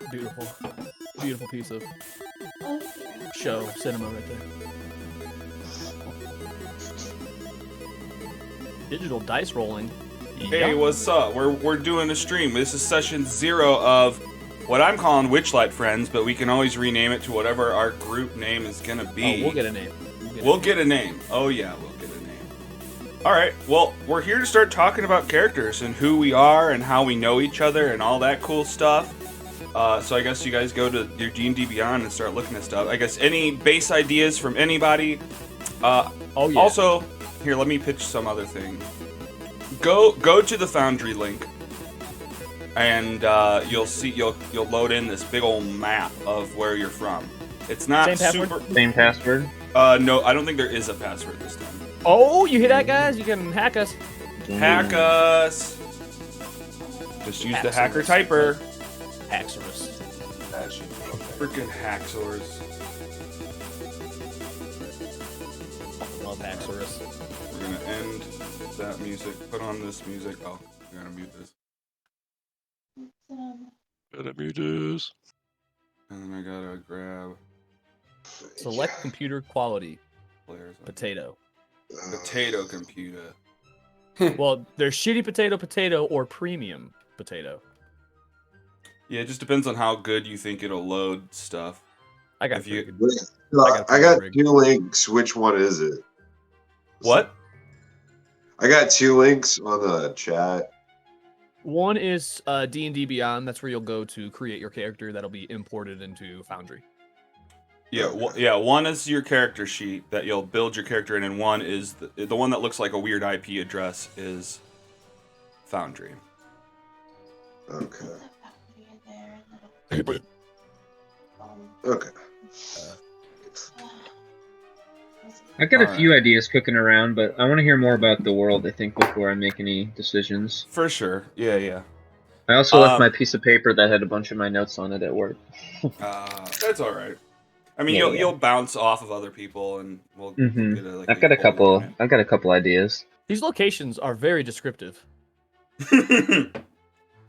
Beautiful. Beautiful piece of show cinema right there. Digital dice rolling. Hey, what's up? We're doing a stream. This is session 0 of what I'm calling Witchlight Friends, but we can always rename it to whatever our group name is gonna be. Oh, we'll get a name. We'll get a name. Oh yeah, we'll get a name. Alright, well, we're here to start talking about characters and who we are and how we know each other and all that cool stuff. So I guess you guys go to your D&D Beyond and start looking at stuff. I guess any base ideas from anybody? Oh yeah. Also, here, let me pitch some other thing. Go to the Foundry link, and you'll see you'll load in this big old map of where you're from. It's not Same password. No, I don't think there is a password this time. Oh, you hear that, guys? You can hack us. Hack us. Just use the hacker typer. Haxorus. Freaking hacksaurs. Love Haxorus. We're gonna end that music. Put on this music. Oh, we're gonna mute this. Gotta mute this. And then I gotta grab Select computer quality. players. Potato. Potato computer. Well, there's shitty potato, or premium potato. Yeah, it just depends on how good you think it'll load stuff. I got If you- I got 2 links. Which one is it? What? I got 2 links on the chat. One is D&D Beyond. That's where you'll go to create your character. That'll be imported into Foundry. Yeah, one is your character sheet that you'll build your character in, and one is the one that looks like a weird IP address is Foundry. Okay. Okay. I've got a few ideas cooking around, but I want to hear more about the world, I think, before I make any decisions. For sure. Yeah. I also left my piece of paper that had a bunch of my notes on it at work. That's all right. I mean, Yeah, you'll bounce off of other people, and we'll get a, like, I've got a couple ideas. These locations are very descriptive.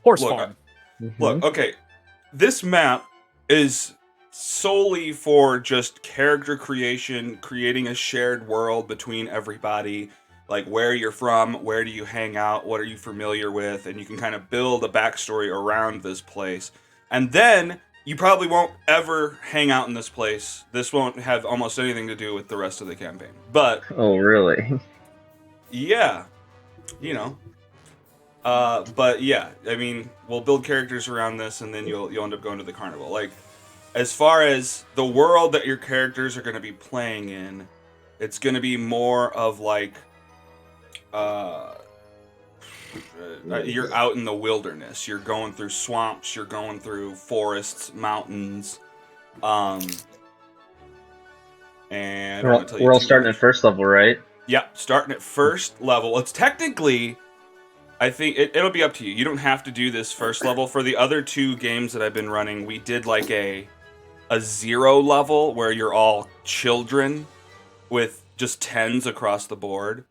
Horse farm. Look, okay. This map is solely for just character creation, creating a shared world between everybody, like where you're from, where do you hang out, what are you familiar with, and you can kind of build a backstory around this place. And then you probably won't ever hang out in this place. This won't have almost anything to do with the rest of the campaign. But oh, really? Yeah, you know. But yeah, I mean, we'll build characters around this, and then you'll end up going to the carnival. Like, as far as the world that your characters are going to be playing in, it's going to be more of like, you're out in the wilderness. You're going through swamps. You're going through forests, mountains. And we're all starting at first level, right? Yep, starting at first level. It's technically, I think it'll be up to you. You don't have to do this first level. For the other 2 games that I've been running, we did like a 0 level where you're all children with just 10s across the board.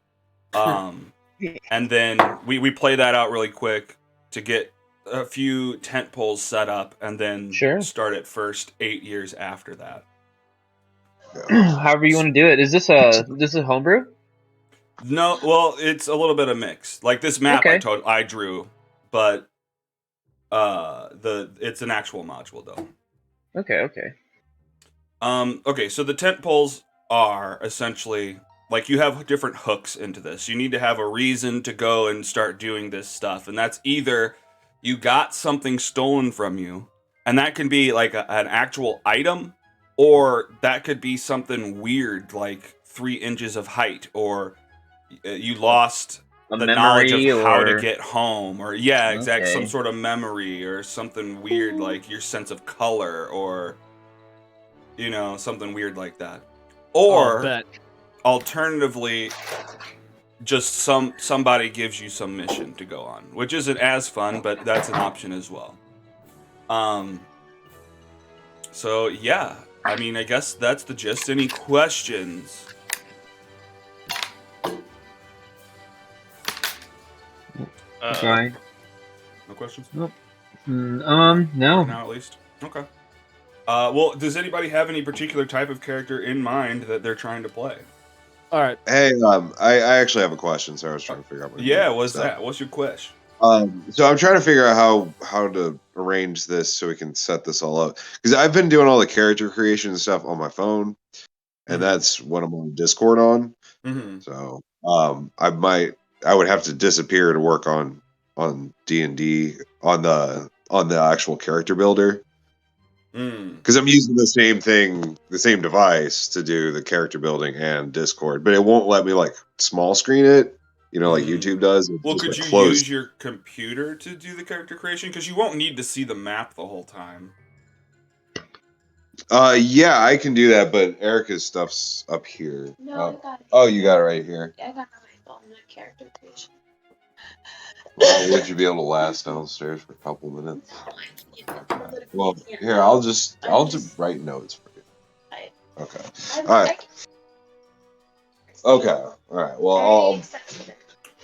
And then we play that out really quick to get a few tent poles set up, and then start at first 8 years after that. However you want to do it. Is this a homebrew? No, well, it's a little bit of mix. Like this map I drew, but it's an actual module though. Okay. Okay, so the tent poles are essentially like you have different hooks into this. You need to have a reason to go and start doing this stuff, and that's either you got something stolen from you, and that can be like an actual item, or that could be something weird like 3 inches of height, or you lost the knowledge of how to get home, or exactly, some sort of memory, or something weird like your sense of color, or something weird like that. Or alternatively, just somebody gives you some mission to go on, which isn't as fun, but that's an option as well. So yeah, I mean, I guess that's the gist. Any questions? Okay. No questions? No. Right No. now, at least. Okay. Well, does anybody have any particular type of character in mind that they're trying to play? All right. Hey, I actually have a question, so I was trying to figure out what Yeah, what's that? What's your question? So I'm trying to figure out how to arrange this so we can set this all up. Because I've been doing all the character creation and stuff on my phone, and that's what I'm on Discord on. Mm-hmm. So I would have to disappear to work on D&D on the actual character builder. Because I'm using the same device to do the character building and Discord, but it won't let me like small screen it, like YouTube does. It's Well, just, could like, you use your computer to do the character creation? Because you won't need to see the map the whole time. Yeah, I can do that, but Erica's stuff's up here. No, I got it. Oh, you got it right here. Yeah, I got my phone, the character creation. Would you be able to last downstairs for a couple minutes? No, I can't. Well, here I'll just write notes for you. Okay. All right. Okay. All right. Well,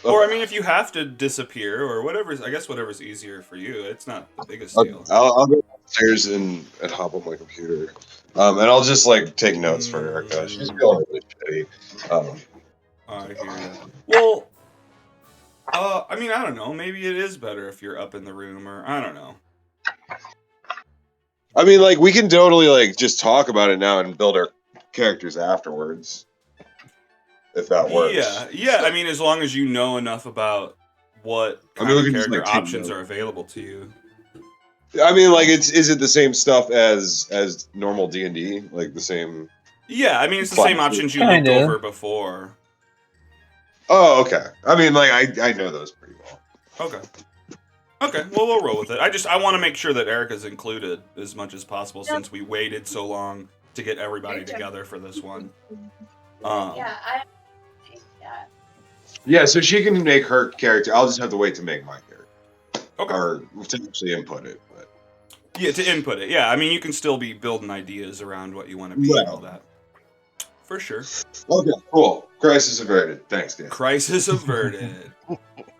Or I mean, if you have to disappear or whatever's, I guess whatever's easier for you. It's not the biggest deal. I'll go downstairs and hop on my computer, and I'll just like take notes for Erica. She's feeling really shitty. I hear you. Well, I mean, I don't know. Maybe it is better if you're up in the room, or I don't know. I mean, like, we can totally like just talk about it now and build our characters afterwards, if that works. Yeah. I mean, as long as you know enough about what kind of character options are available to you. I mean, like, is it the same stuff as normal D&D? Like the same? Yeah, I mean, it's the same options you looked over before. Oh, okay. I mean, like, I know those pretty well. Okay, well, we'll roll with it. I want to make sure that Erica's included as much as possible since we waited so long to get everybody together for this one. Yeah, so she can make her character. I'll just have to wait to make my character. Okay. Or to actually input it. But. Yeah, to input it. Yeah, I mean, you can still be building ideas around what you want to be and all that. For sure. Okay, cool. Crisis averted. Thanks, Dan. Crisis averted.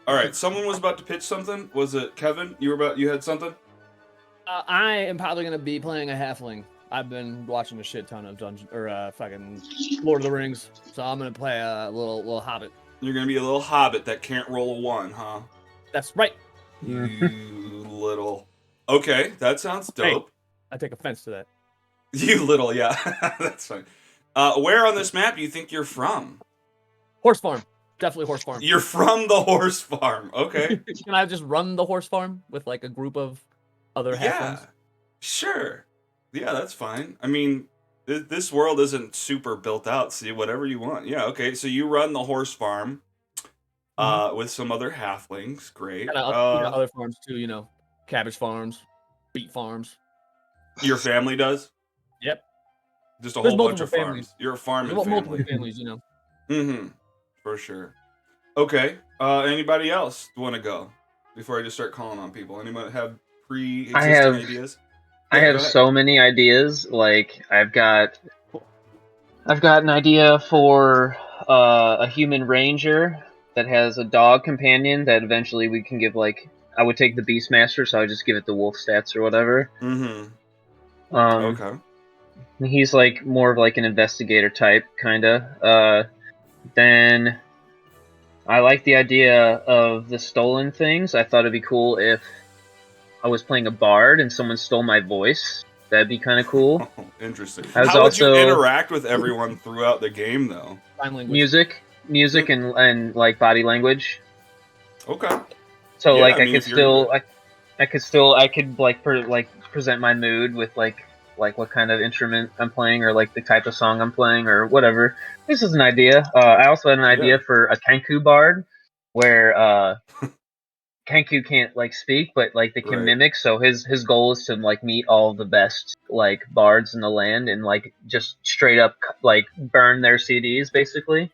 All right, someone was about to pitch something. Was it Kevin? You had something? I am probably gonna be playing a halfling. I've been watching a shit ton of fucking Lord of the Rings, so I'm gonna play a little hobbit. You're gonna be a little hobbit that can't roll a 1, huh? That's right. You little. Okay, that sounds dope. Hey, I take offense to that. You little, yeah, that's fine. Where on this map do you think you're from? Horse farm. Definitely horse farm. You're from the horse farm. Okay. Can I just run the horse farm with like a group of other halflings? Yeah, sure. Yeah, that's fine. I mean, this world isn't super built out. See, whatever you want. Yeah, okay. So you run the horse farm with some other halflings. Great. Other farms too, cabbage farms, beet farms. Your family does? Yep. Just a whole bunch of families. farms. You're a farming There's family. multiple families, Mm-hmm. For sure. Okay. Anybody else want to go before I just start calling on people? Anyone have pre-existing ideas? I have so many ideas. Like I've got an idea for a human ranger that has a dog companion that eventually we can give like. I would take the Beastmaster, so I would just give it the wolf stats or whatever. Mm-hmm. Okay. He's like more of like an investigator type, kinda. Then I like the idea of the stolen things. I thought it'd be cool if I was playing a bard and someone stole my voice. That'd be kind of cool. Oh, interesting. How would you interact with everyone throughout the game, though? Music, and like body language. Okay. So like I could present my mood with like what kind of instrument I'm playing or like the type of song I'm playing or whatever. This is an idea. I also had an idea for a Kenku bard where Kenku can't like speak, but like they can mimic. So his goal is to like meet all the best like bards in the land and like just straight up like burn their CDs basically.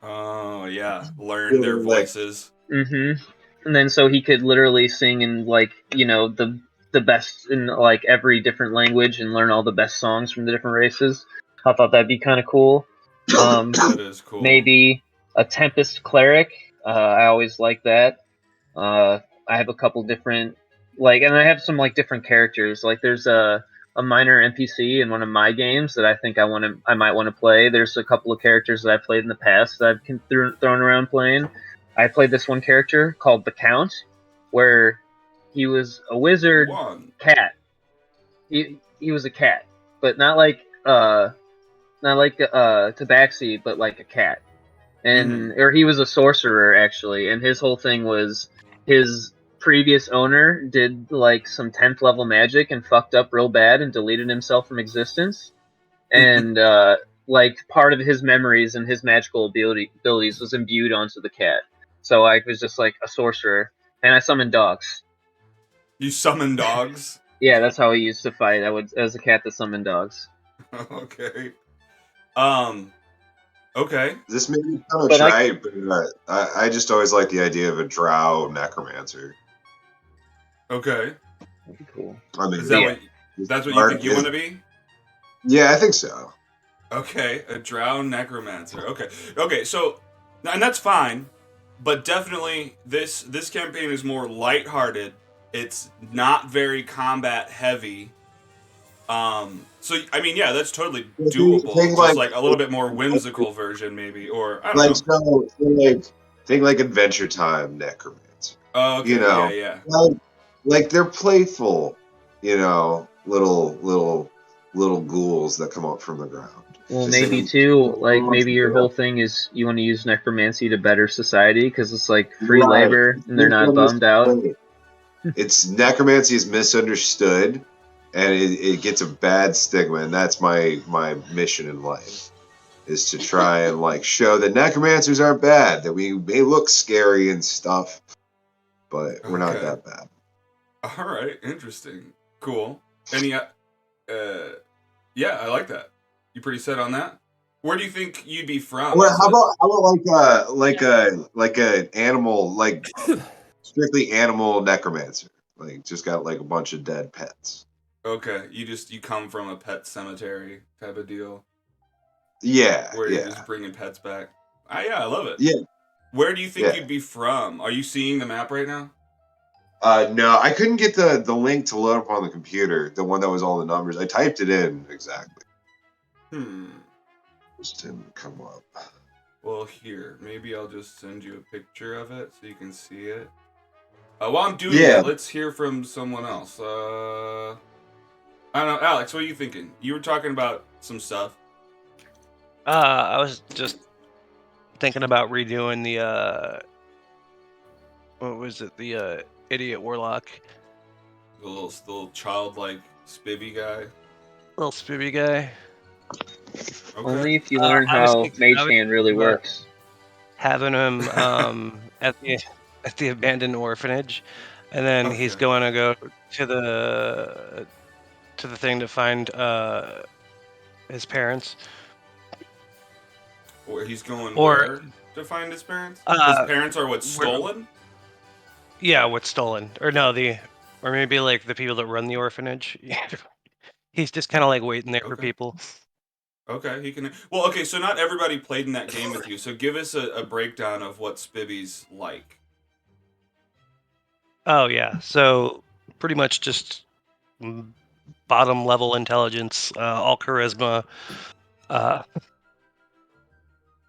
Oh yeah, learn their Like, voices. Mm-hmm. And then so he could literally sing in like the best in like every different language and learn all the best songs from the different races. I thought that'd be kind of cool. That is cool. Maybe a Tempest cleric. I always like that. I have a couple different and I have some like different characters. Like there's a minor NPC in one of my games that I think I might want to play. There's a couple of characters that I've played in the past that I've thrown around playing. I played this one character called the Count, where he was a wizard cat. He was a cat, but not like Tabaxi, but like a cat. And or he was a sorcerer actually, and his whole thing was his previous owner did like some 10th level magic and fucked up real bad and deleted himself from existence. And like part of his memories and his magical abilities was imbued onto the cat. So I was just like a sorcerer, and I summoned dogs. You summon dogs? Yeah, that's how I used to fight. I was a cat that summoned dogs. Okay. Okay. this may be kind of But trite, but I just always like the idea of a drow necromancer. Okay. That'd be cool. I mean, Is that Yeah. that's what you think you want to be? Yeah, I think so. Okay, a drow necromancer. Okay. So, and that's fine, but definitely this campaign is more lighthearted. It's not very combat heavy. So I mean, yeah, that's totally doable. Think Just like a little bit more whimsical version, maybe, or I don't know. Think like Adventure Time necromancer. Oh, okay, You know, yeah. like they're playful. Little ghouls that come up from the ground. Well, Just maybe think- too, like maybe your whole thing is you want to use necromancy to better society because it's like free Right. labor and they're not bummed out. It's necromancy is misunderstood, and it gets a bad stigma, and that's my mission in life is to try and like show that necromancers aren't bad, that we may look scary and stuff, but we're not Okay. that bad. All right, interesting, cool. Any, yeah, I like that. You pretty set on that. Where do you think you'd be from? Well, how about like a animal, like strictly animal necromancer, like just got like a bunch of dead pets. Okay, you come from a pet cemetery type of deal. Yeah, Where yeah. you're just bringing pets back. Yeah, I love it. Yeah. Where do you think Yeah. you'd be from? Are you seeing the map right now? No, I couldn't get the link to load up on the computer, the one that was all the numbers. I typed it in exactly. Just didn't come up. Well, here, maybe I'll just send you a picture of it so you can see it. While I'm doing that, let's hear from someone else. I don't know, Alex, what are you thinking? You were talking about some stuff. I was just thinking about redoing the what was it? The idiot warlock, The little childlike spibby guy. little spibby guy. Okay. Only if you learn I was how thinking- Mage Hand really works. Having him at the abandoned orphanage, and then he's going to go to the thing to find his parents. Or he's going Or- where to find his parents? His parents are what, stolen? Yeah, what's stolen? Or no, or maybe like the people that run the orphanage. He's just kind of like waiting there for people. Okay, he can. Well, okay, so not everybody played in that game with you. So give us a breakdown of what Spibby's like. Oh yeah, so pretty much just bottom level intelligence, all charisma.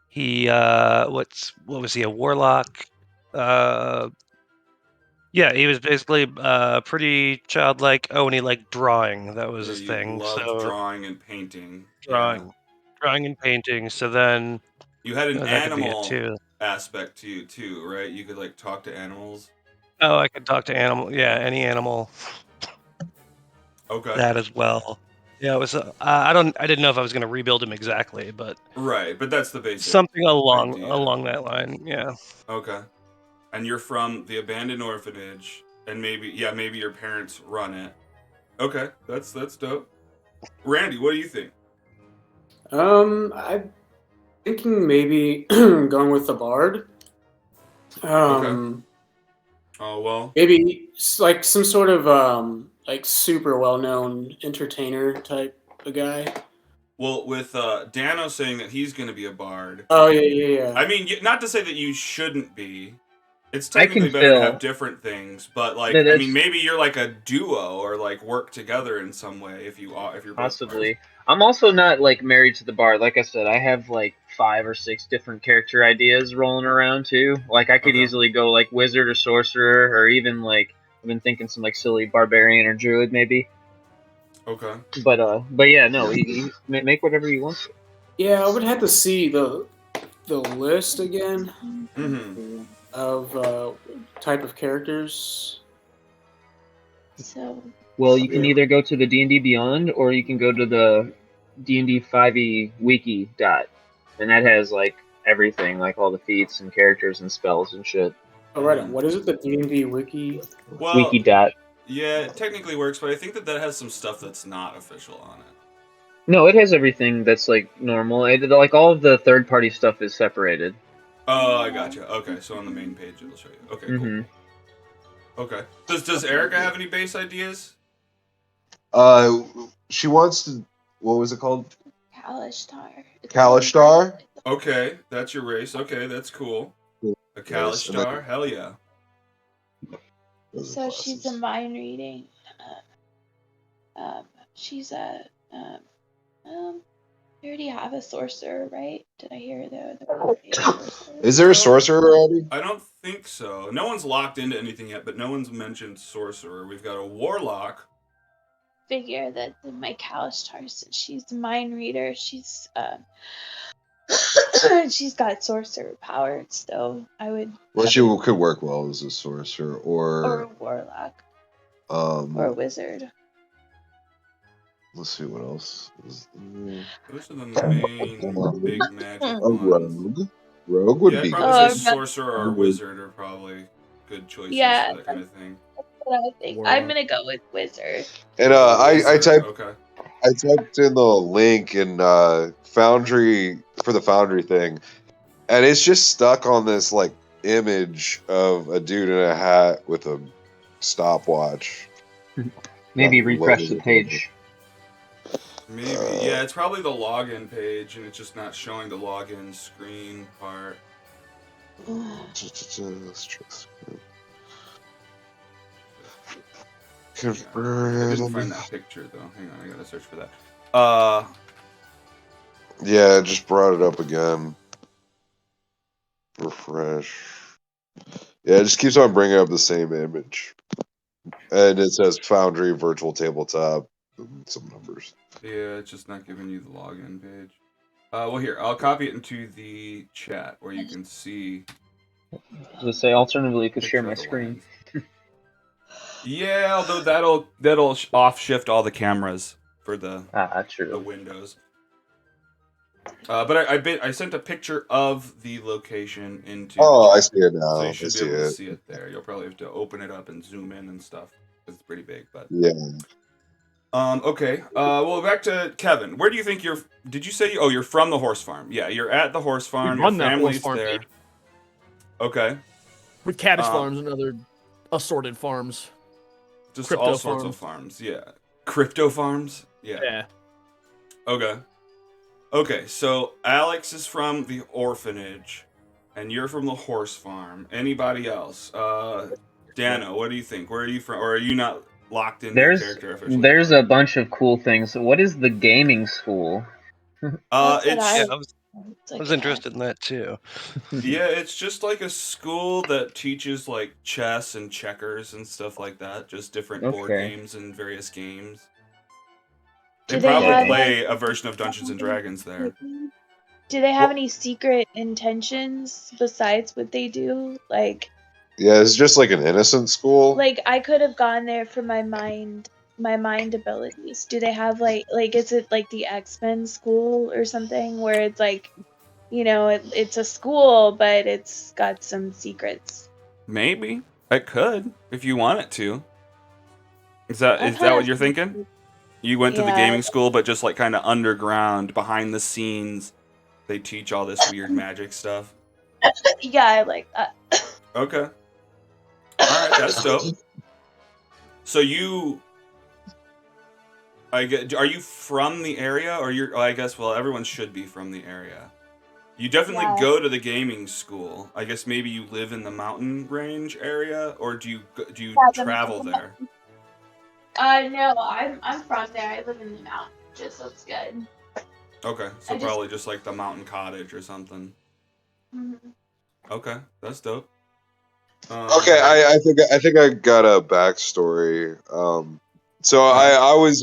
He what was he, a warlock? Yeah, he was basically pretty childlike. Oh, and he liked drawing. That was his thing. Loved drawing and painting. Drawing and painting. So then you had an that could be it animal too. aspect to you too, right? You could like talk to animals. Oh, I could talk to animal. Yeah, any animal. Okay. That as well. Yeah, it was. I didn't know if I was going to rebuild him exactly, but right. But that's the basic. Something along that line. Yeah. Okay. And you're from the abandoned orphanage, and maybe your parents run it. Okay, that's dope. Randy, what do you think? thinking maybe going with the bard. Oh well. Maybe like some sort of like super well-known entertainer type of guy. Well, with Dano saying that he's going to be a bard. Oh yeah. I mean, not to say that you shouldn't be. It's I can technically better to fill- have different things, but like, That I is- mean, maybe you're like a duo or like work together in some way if you're both Possibly. I'm also not like married to the bard. Like I said, I have like 5 or 6 different character ideas rolling around too. Like I could Okay. easily go like wizard or sorcerer, or even like I've been thinking some like silly barbarian or druid maybe. Okay. But yeah, no, you make whatever you want to. Yeah, I would have to see the list again Mm-hmm. of type of characters. So Well, you can either go to the D&D Beyond, or you can go to the D&D 5e wiki dot, and that has like everything, like all the feats and characters and spells and shit. Oh, right on. What is it? The D&D wiki? Well, Wiki dot. yeah, it technically works, but I think that has some stuff that's not official on it. No, it has everything that's like normal. Like all of the third-party stuff is separated. Oh, I gotcha. Okay, so on the main page it'll show you. Okay, Mm-hmm. cool. Okay. Does Erica have any base ideas? She wants to. What was it called? Kalishtar. Kalishtar? Okay, that's your race. Okay, that's cool. A Kalishtar? Hell yeah. So she's a mind reading. She's a. You already have a sorcerer, right? Did I hear Is there a sorcerer already? I don't think so. No one's locked into anything yet, but no one's mentioned sorcerer. We've got a warlock. Figure that my Kalishtar, since she's a mind reader, she's she's got sorcerer power, so I would. Well, she could work well as a sorcerer or a warlock or a wizard. Let's see what else. Those are the main big magic A ones. rogue would be probably good. say sorcerer or wizard are probably good choices Yeah, for that kind of thing. That's what I think. I'm gonna go with wizard. And I typed Okay. I typed in the link in Foundry for the Foundry thing, and it's just stuck on this like image of a dude in a hat with a stopwatch. Maybe refresh the page. Maybe. Yeah, it's probably the login page, and it's just not showing the login screen part. Let's try. I didn't find that picture though. Hang on, I gotta search for that. Yeah, I just brought it up again. Refresh. Yeah, it just keeps on bringing up the same image, and it says Foundry Virtual Tabletop, and some numbers. Yeah, it's just not giving you the login page. Well, here, I'll copy it into the chat where you can see. I was say, alternatively, you could share my screen. Yeah, although that'll off shift all the cameras for the true. the windows. But I sent a picture of the location into. Oh, I see it now. So you should be able to see it there. You'll probably have to open it up and zoom in and stuff. It's pretty big, but yeah. Okay. Well, back to Kevin. Where do you think you're? Did you say? You're from the horse farm. Yeah, you're at the horse farm. Your family's there. Okay. With cabbage farms and other assorted farms. Just Crypto all sorts of farms. farms. Yeah. Crypto farms. Yeah. Yeah. Okay. Okay. So Alex is from the orphanage, and you're from the horse farm. Anybody else? Dano, what do you think? Where are you from? Or are you not locked into your character officially? There's a bunch of cool things. What is the gaming school? I was interested in that too. Yeah, it's just like a school that teaches like chess and checkers and stuff like that. Just different board games and various games. They probably play a version of Dungeons and Dragons there. Do they have any secret intentions besides what they do? Like, yeah, it's just like an innocent school. Like, I could have gone there for my mind abilities. Do they have like is it like the X-Men school or something where it's like, it's a school but it's got some secrets? Maybe it could if you want it to. Is that what you're thinking? You went to the gaming school, but just like kind of underground, behind the scenes, They teach all this weird magic stuff. Yeah, I like that. Okay. All right, that's dope. So are you from the area, or you're? I guess everyone should be from the area. You definitely Yeah. go to the gaming school. I guess maybe you live in the mountain range area, or do you travel there? No, I'm from there. I live in the mountains, so it's good. Okay, so probably just like the mountain cottage or something. Mm-hmm. Okay, that's dope. Okay, I think I got a backstory. So I was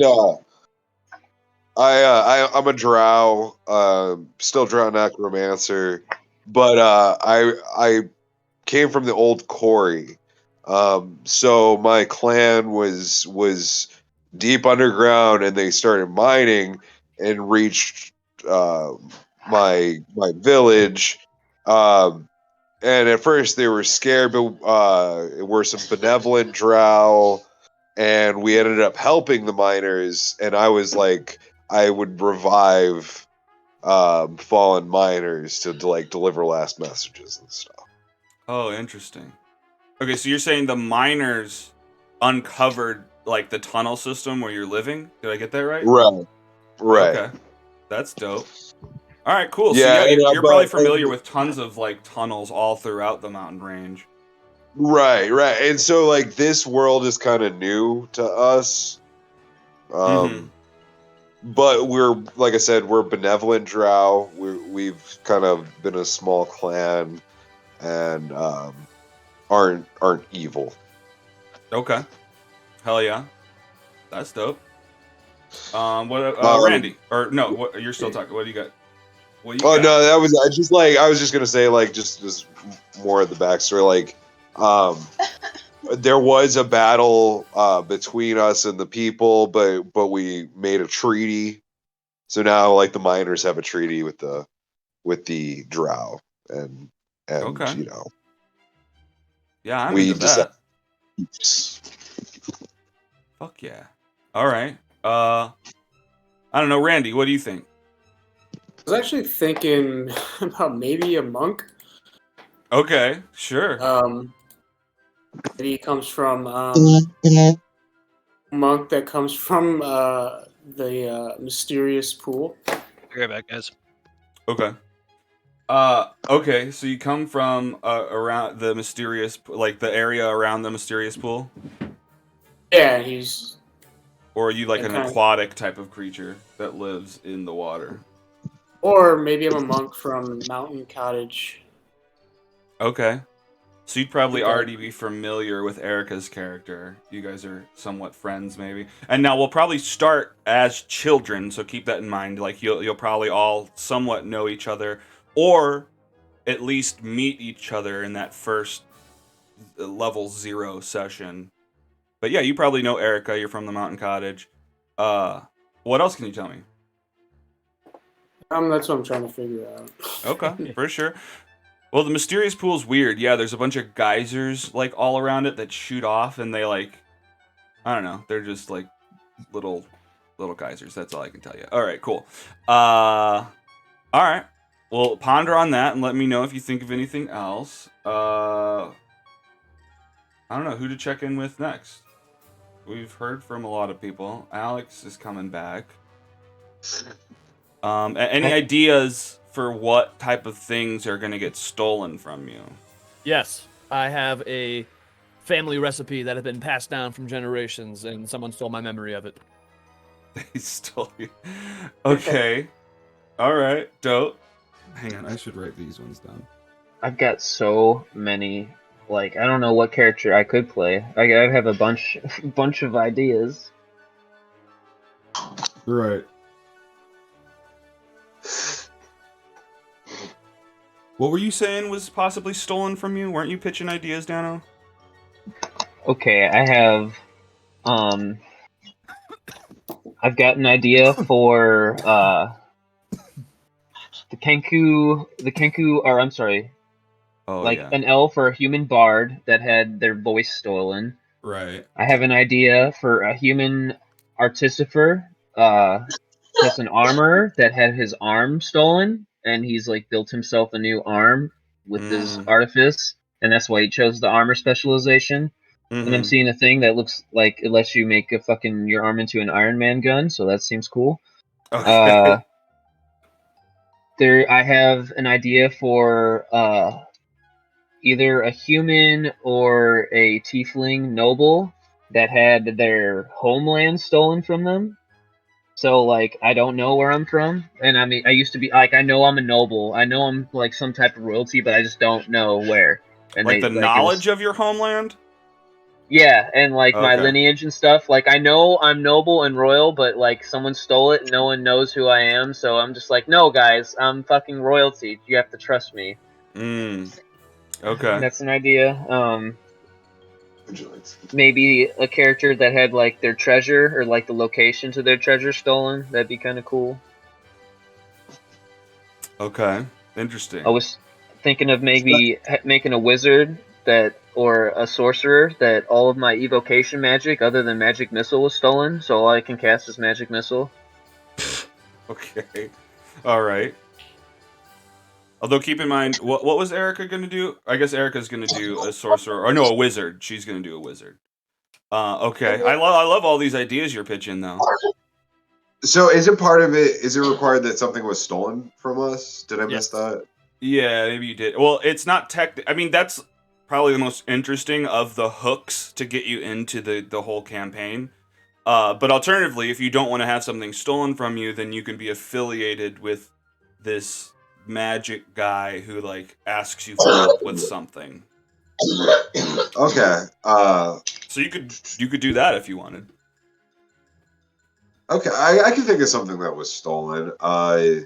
I'm a drow, still drow necromancer, but I came from the old quarry. So my clan was deep underground, and they started mining and reached my village. And at first they were scared, but we're some benevolent drow, and we ended up helping the miners. And I was like, I would revive fallen miners to like deliver last messages and stuff. Oh, interesting. Okay, so you're saying the miners uncovered like the tunnel system where you're living? Did I get that right? Right. Okay, that's dope. All right, cool. Yeah, So yeah, you're probably familiar and, with tons of like tunnels all throughout the mountain range. right. And so like this world is kind of new to us. But we're, like I said, we're benevolent drow. We've kind of been a small clan, and aren't evil. Okay, hell yeah, that's dope. Randy? Or no? What you're still talking? What do you got? What you got? No, that was I was just gonna say like just more of the backstory. Like, there was a battle between us and the people, but we made a treaty. So now like the miners have a treaty with the drow, and Okay. you know. Yeah, I'm into that. Just... Fuck yeah. All right. I don't know, Randy. What do you think? I was actually thinking about maybe a monk. Okay, sure. Maybe he comes from monk that comes from the mysterious pool. Be right back, guys. Okay. Okay, so you come from around the mysterious, like the area around the mysterious pool? Yeah, he's... Or are you like an aquatic type of creature that lives in the water? Or maybe I'm a monk from Mountain Cottage. Okay. So you'd probably already be familiar with Erica's character. You guys are somewhat friends, maybe. And now we'll probably start as children, so keep that in mind. Like you'll probably all somewhat know each other, or at least meet each other in that first level 0 session. But yeah, you probably know Erica. You're from the Mountain Cottage. What else can you tell me? That's what I'm trying to figure out. Okay, for sure. Well, the mysterious pool's weird. Yeah, there's a bunch of geysers like all around it that shoot off, and they like, I don't know, they're just like little geysers. That's all I can tell you. All right, cool. All right. Well, ponder on that and let me know if you think of anything else. I don't know who to check in with next. We've heard from a lot of people. Alex is coming back. Any ideas for what type of things are going to get stolen from you? Yes, I have a family recipe that has been passed down from generations, and someone stole my memory of it. They stole you. Okay. All right. Dope. Hang on, I should write these ones down. I've got so many. Like, I don't know what character I could play. I have a bunch of ideas. Right. What were you saying was possibly stolen from you? Weren't you pitching ideas, Dano? Okay, I have I've got an idea for the Kenku, or I'm sorry, an elf or a human bard that had their voice stolen. Right. I have an idea for a human artificer, plus an armorer that had his arm stolen. and he's like built himself a new arm with his Mm. artifice, and that's why he chose the armor specialization. And I'm Mhm. seeing a thing that looks like it lets you make your arm into an Iron Man gun, so that seems cool. Okay. I have an idea for either a human or a tiefling noble that had their homeland stolen from them. So like I don't know where I'm from, and I mean I used to be like I know I'm a noble, I know I'm like some type of royalty, but I just don't know where. And Like they the like it knowledge was of your homeland? yeah, and like my Okay. lineage and stuff. Like I know I'm noble and royal, but like someone stole it and no one knows who I am, so I'm just like, no guys, I'm fucking royalty. You have to trust me. Okay. That's an idea. Maybe a character that had like their treasure or like the location to their treasure stolen. That'd be kind of cool. Okay. Interesting. I was thinking of maybe making a wizard or a sorcerer that all of my evocation magic other than magic missile was stolen, so all I can cast is magic missile. Okay. All right. Although keep in mind, what was Erica gonna do? I guess Erica's gonna do a sorcerer, or no, a wizard. She's gonna do a wizard. Okay. I love all these ideas you're pitching, though. So is it part of it? Is it required that something was stolen from us? Did I miss Yes. that? Yeah, maybe you did. Well, it's not tech. I mean, that's probably the most interesting of the hooks to get you into the whole campaign. But alternatively, if you don't want to have something stolen from you, then you can be affiliated with this magic guy who like asks you for help with something. Okay. So you could do that if you wanted. Okay. I can think of something that was stolen. Now,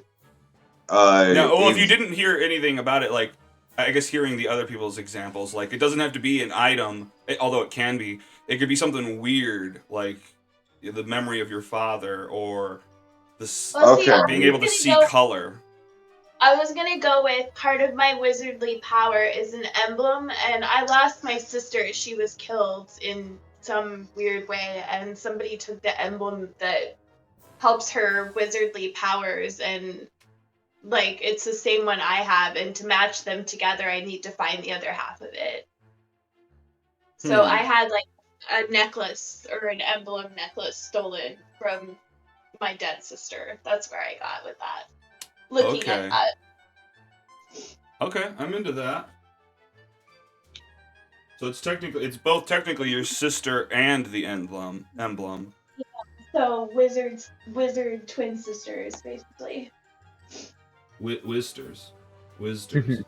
well, if you didn't hear anything about it, like I guess hearing the other people's examples, like it doesn't have to be an item, although it can be. It could be something weird, like the memory of your father, or being able to see color. I was gonna go with part of my wizardly power is an emblem, and I lost my sister. She was killed in some weird way, and somebody took the emblem that helps her wizardly powers, and like it's the same one I have, and to match them together, I need to find the other half of it. So I had like a necklace or an emblem necklace stolen from my dead sister. That's where I got with that. Looking at that. Okay, I'm into that. So it's both technically your sister and the emblem. Yeah. So wizard twin sisters, basically. Wizders. Stupid.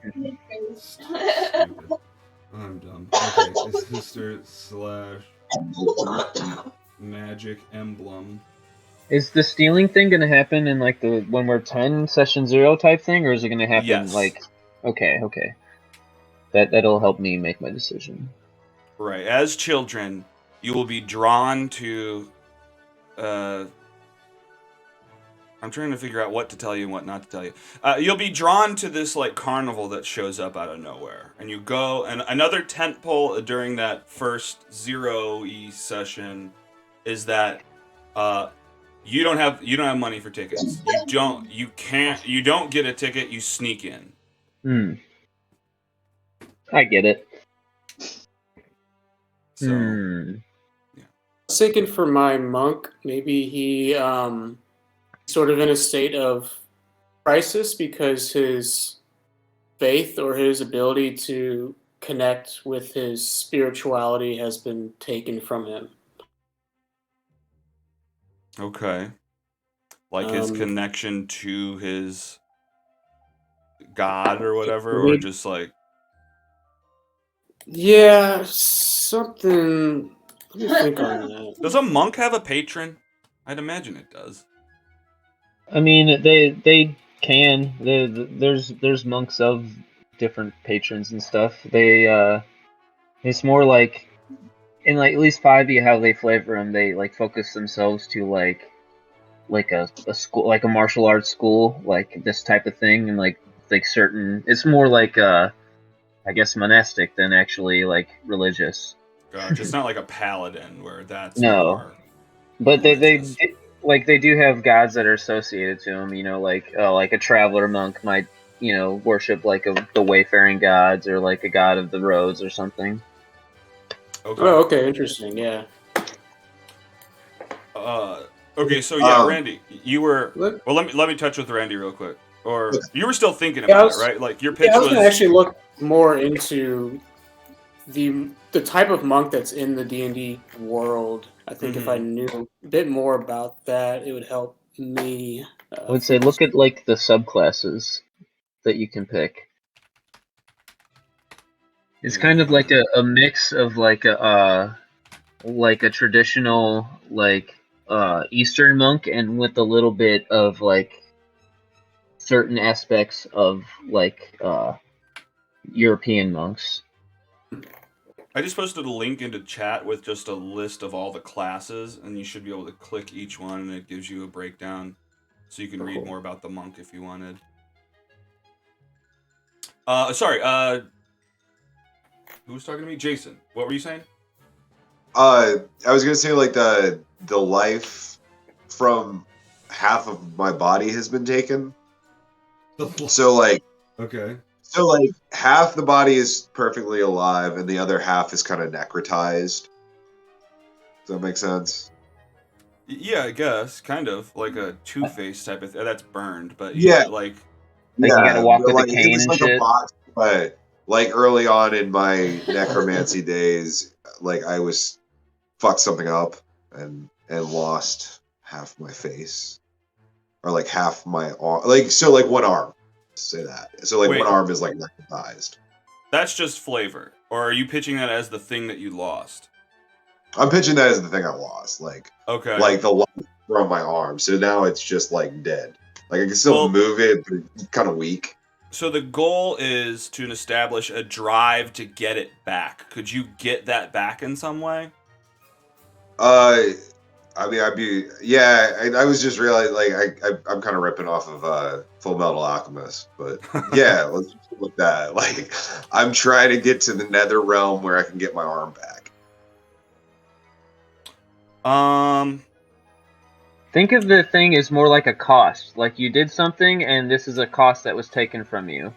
I'm dumb. Okay, sister / magic emblem. Is the stealing thing gonna happen in like the when we're 10 session 0 type thing, or is it gonna happen Yes. like okay. That'll help me make my decision. Right. As children, you will be drawn to I'm trying to figure out what to tell you and what not to tell you. You'll be drawn to this like carnival that shows up out of nowhere, and you go. And another tentpole during that first 0E session is that you don't have money for tickets. You don't get a ticket. You sneak in. I get it. So, I was thinking for my monk, maybe he sort of in a state of crisis because his faith or his ability to connect with his spirituality has been taken from him. Okay. Like his connection to his god or whatever, or just like... Yeah, something... Let me think on that. Does a monk have a patron? I'd imagine it does. I mean, they can. There's monks of different patrons and stuff. It's more like in like at least 5e how they flavor them. They like focus themselves to like a school, like a martial arts school, like this type of thing, and like certain. It's more like I guess monastic than actually like religious. Gotcha. It's not like a paladin where that's No. more But they like they do have gods that are associated to them. You know, like a traveler monk might, you know, worship like the wayfaring gods or like a god of the roads or something. Okay. Oh, okay, interesting. Yeah. Okay, so yeah, Randy, you were. Look, Well, let me touch with Randy real quick. Or you were still thinking Yeah, I about it, was- right? Like your pitch yeah, I was was. gonna actually look more into the type of monk that's in the D&D world. I think if I knew a bit more about that, it would help me. I would say look at like the subclasses that you can pick. It's kind of like a mix of like a traditional like Eastern monk and with a little bit of like certain aspects of like European monks. I just posted a link into chat with just a list of all the classes, and you should be able to click each one, and it gives you a breakdown, so you can read more about the monk if you wanted. Sorry. Who was talking to me? Jason. What were you saying? I was gonna say like the life from half of my body has been taken. So like Okay. So like half the body is perfectly alive and the other half is kind of necrotized. Does that make sense? Yeah, I guess kind of like a Two-Face type of. That's burned, but Yeah. like. Like you gotta walk but, with like a it cane was and like a shit. box, but like early on in my necromancy days, like I was fucked something up and lost half my face. Or like half my arm, like so like one arm. Say that. So like Wait. one arm is like necrotized. That's just flavor, or are you pitching that as the thing that you lost? I'm pitching that as the thing I lost, like Okay. the life from my arm. So now it's just like dead. Like I can still move it, but it's kind of weak. So the goal is to establish a drive to get it back. Could you get that back in some way? I mean, I was just realizing, like, I'm kind of ripping off of Full Metal Alchemist, but yeah, let's just look at that. Like, I'm trying to get to the Nether realm where I can get my arm back. Think of the thing as more like a cost. Like you did something, and this is a cost that was taken from you.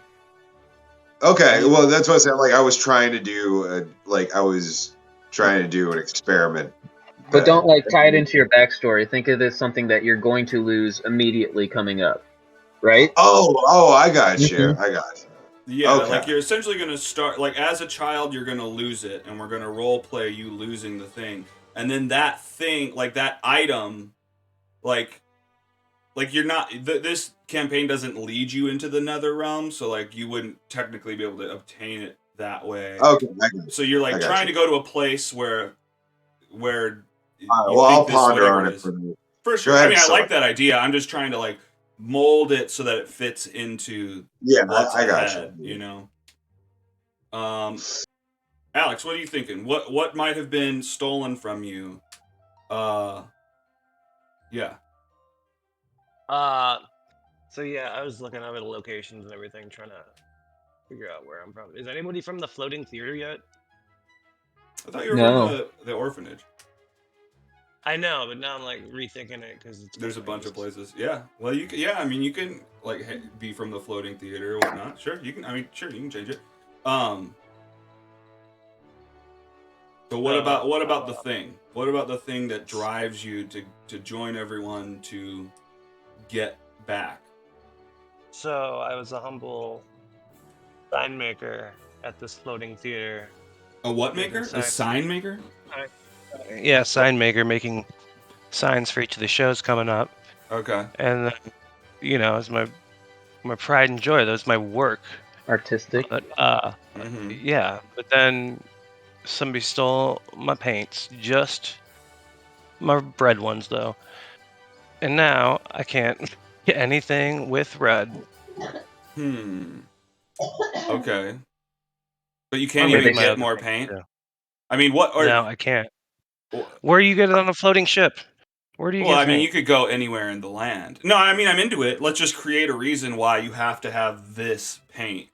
Okay, well, that's what I said. Like, I was trying to do, an experiment. But don't like tie it into your backstory. Think of this something that you're going to lose immediately coming up, right? Oh, I got you. I got you. Yeah, Okay. like you're essentially going to start, like as a child, you're going to lose it, and we're going to role play you losing the thing. And then that thing, like that item, like you're not, this campaign doesn't lead you into the Nether realm, so like you wouldn't technically be able to obtain it that way. Okay, I got you. So you're like trying to go to a place where well, I'll ponder on it for sure. I mean, I like that idea. I'm just trying to like mold it so that it fits into what's I got ahead, you know. Alex, what are you thinking? What might have been stolen from you? Yeah. So yeah, I was looking over the locations and everything, trying to figure out where I'm from. Is anybody from the floating theater yet? I thought you were from the orphanage. I know, but now I'm like rethinking it because there's a bunch of places. Yeah. Well, you can. Yeah. I mean, you can like be from the floating theater or whatnot. Sure. You can. I mean, sure. You can change it. So what about the thing? What about the thing that drives you to join everyone to get back? So I was a humble sign maker at this floating theater. A what maker? A sign maker? Yeah, sign maker, making signs for each of the shows coming up. Okay. And then, you know, it's my pride and joy. That was my work. Artistic. But yeah. But then somebody stole my paints, just my red ones though. And now I can't get anything with red. Okay. But you can't even get more paint? I mean, what? No, I can't. Where you get it on a floating ship? Where do you get I mean, paint? you could go anywhere in the land. No, I mean, I'm into it. Let's just create a reason why you have to have this paint.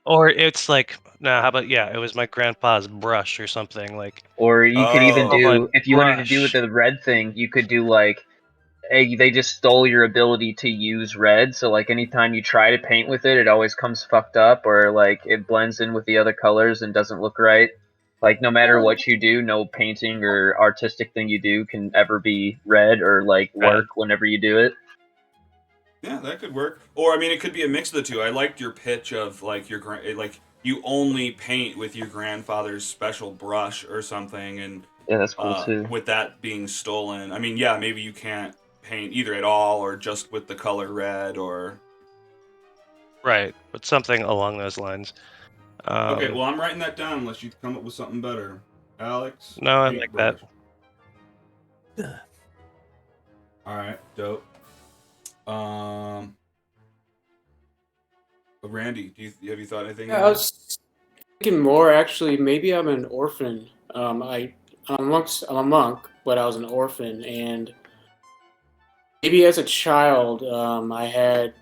Or it's like, no, how about, it was my grandpa's brush or something like. Or you could even do, if you wanted to do with the red thing, you could do like they just stole your ability to use red. So like anytime you try to paint with it, it always comes fucked up, or like it blends in with the other colors and doesn't look right. Like no matter what you do, no painting or artistic thing you do can ever be red or like work whenever you do it. Yeah, that could work. Or I mean, it could be a mix of the two. I liked your pitch of like like you only paint with your grandfather's special brush or something, and Yeah, that's cool too. with that being stolen, I mean, yeah, maybe you can't paint either at all, or just with the color red, or Right, but something along those lines. okay, well, I'm writing that down unless you come up with something better, Alex. No, I like that. All right, dope. Randy, have you thought anything? Yeah, I was thinking more actually. Maybe I'm an orphan. I'm a monk, but I was an orphan, and maybe as a child, I had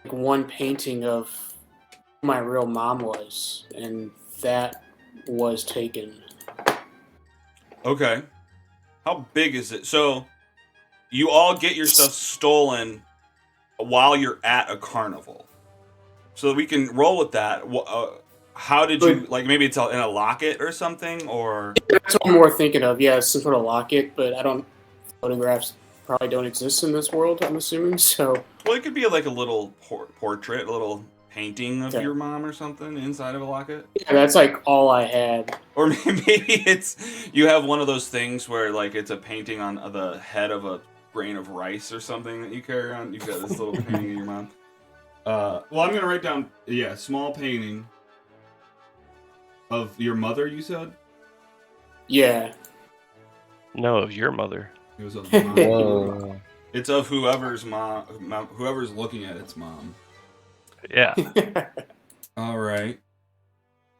like one painting of who my real mom was, and that was taken. Okay. How big is it? So, you all get your stuff stolen while you're at a carnival. So we can roll with that. How did you, like, maybe it's in a locket or something, or? That's what I'm more thinking of. Yeah, some sort of locket, but photographs probably don't exist in this world, I'm assuming, so. Well, it could be like a little portrait, a little painting of your mom or something inside of a locket. Yeah, that's like all I had. Or maybe you have one of those things where like it's a painting on the head of a grain of rice or something that you carry around. You've got this little painting of your mom. Well, I'm going to write down, small painting of your mother, you said? Yeah. No, of your mother. It was of mom. Whoa. It's of whoever's mom, whoever's looking at its mom. Yeah. All right.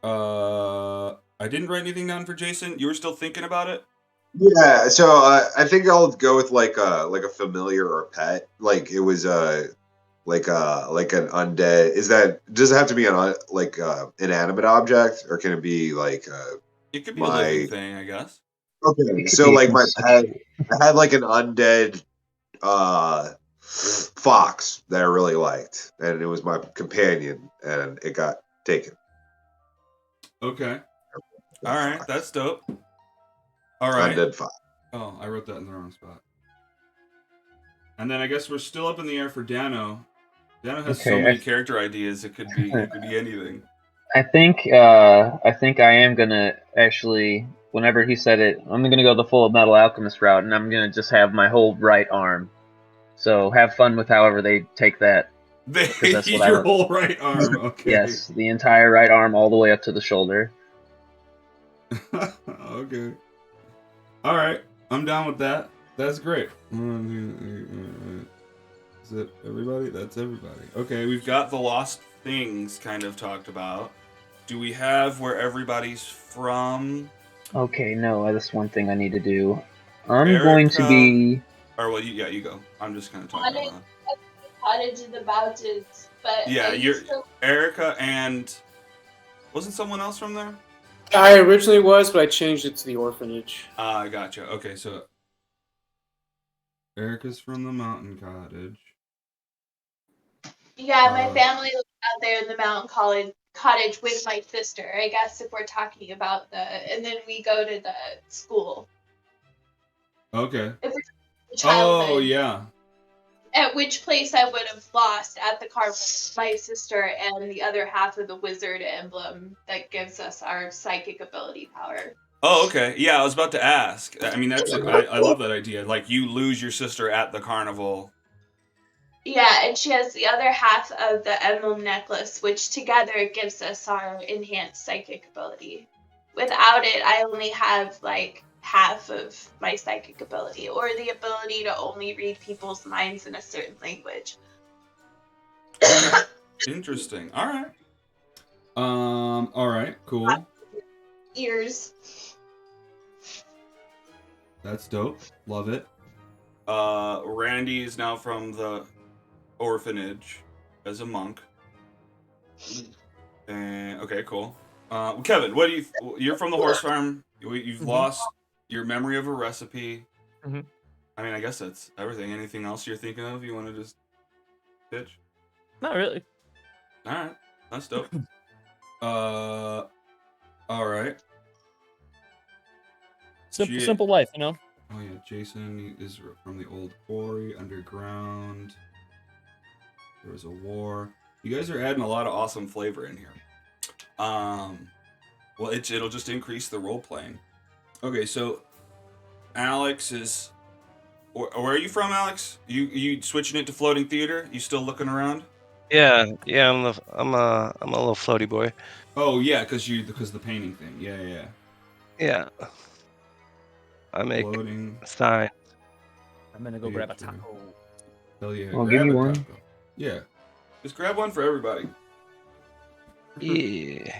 I didn't write anything down for Jason. You were still thinking about it? Yeah, so I think I'll go with like a familiar or a pet. Like it was like an undead. Does it have to be an inanimate object, or can it be like it could be a living thing, I guess. Okay, so like my pet, I had like an undead fox that I really liked, and it was my companion, and it got taken. Okay. All right, that's dope. All right. Undead fox. Oh, I wrote that in the wrong spot. And then I guess we're still up in the air for Dano. Dano has so many character ideas. It could be anything. I think I am gonna actually. Whenever he said it, I'm gonna go the full Metal Alchemist route, and I'm gonna just have my whole right arm. So have fun with however they take that. That's what your whole right arm. Okay. Yes, the entire right arm, all the way up to the shoulder. Okay. All right, I'm down with that. That's great. Is it everybody? That's everybody. Okay, we've got the lost things kind of talked about. Do we have where everybody's from? Okay, no, that's one thing I need to do. I'm going to be. Or well, you go. I'm just kind of talking about cottage in the mountains, but yeah, you're Erica, and wasn't someone else from there? I originally was, but I changed it to the orphanage. I gotcha. Okay, so Erica's from the mountain cottage. Yeah, my family lives out there in the mountain cottage with my sister. I guess if we're talking about and then we go to the school. Okay. If we're childhood, oh yeah. At which place I would have lost at the car with my sister and the other half of the wizard emblem that gives us our psychic ability power. Oh, okay. Yeah, I was about to ask. I mean, I love that idea. Like, you lose your sister at the carnival. Yeah, and she has the other half of the emblem necklace, which together gives us our enhanced psychic ability. Without it, I only have, like, half of my psychic ability, or the ability to only read people's minds in a certain language. Interesting. All right. All right. Cool. Ears. That's dope. Love it. Randy is now from the orphanage as a monk. And okay, cool. Kevin, what do you're from the horse farm. You've lost your memory of a recipe. Mm-hmm. I mean, I guess that's everything. Anything else you're thinking of? You want to just pitch? Not really. All right, that's dope. All right. Simple life, you know. Oh yeah, Jason is from the old quarry underground. There was a war. You guys are adding a lot of awesome flavor in here. Well, it'll just increase the role playing. Okay, so Alex is. Where are you from, Alex? You switching it to floating theater? You still looking around? Yeah. I'm a little floaty boy. Oh yeah, because the painting thing. Yeah. Yeah. I make Floating sign. I'm gonna go grab a theater. taco. Hell yeah! I'll grab give you a one. taco. Yeah, just grab one for everybody. Yeah.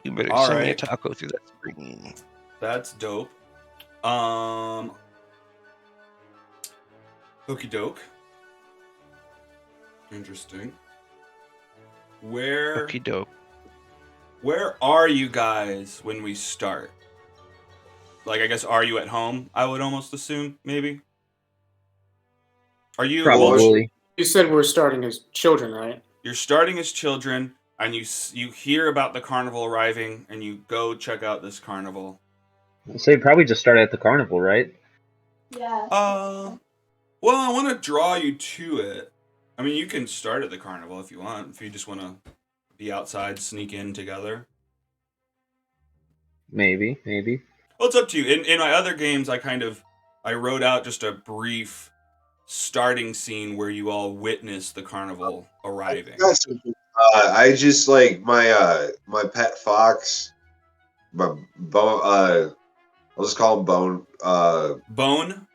You better All send me a right. taco through that screen. That's dope. Okey doke. Interesting. Where Okie doke. are you guys when we start? Like, I guess, are you at home? I would almost assume, maybe. Are you? Probably. You said we're starting as children, right? You're starting as children, and you hear about the carnival arriving, and you go check out this carnival. So you probably just started at the carnival, right? Yeah. Well, I want to draw you to it. I mean, you can start at the carnival if you want. If you just want to be outside, sneak in together. Maybe. Well, it's up to you. In my other games, I wrote out just a brief starting scene where you all witness the carnival arriving. I just like my pet fox, my bone. I'll just call him Bone. Bone?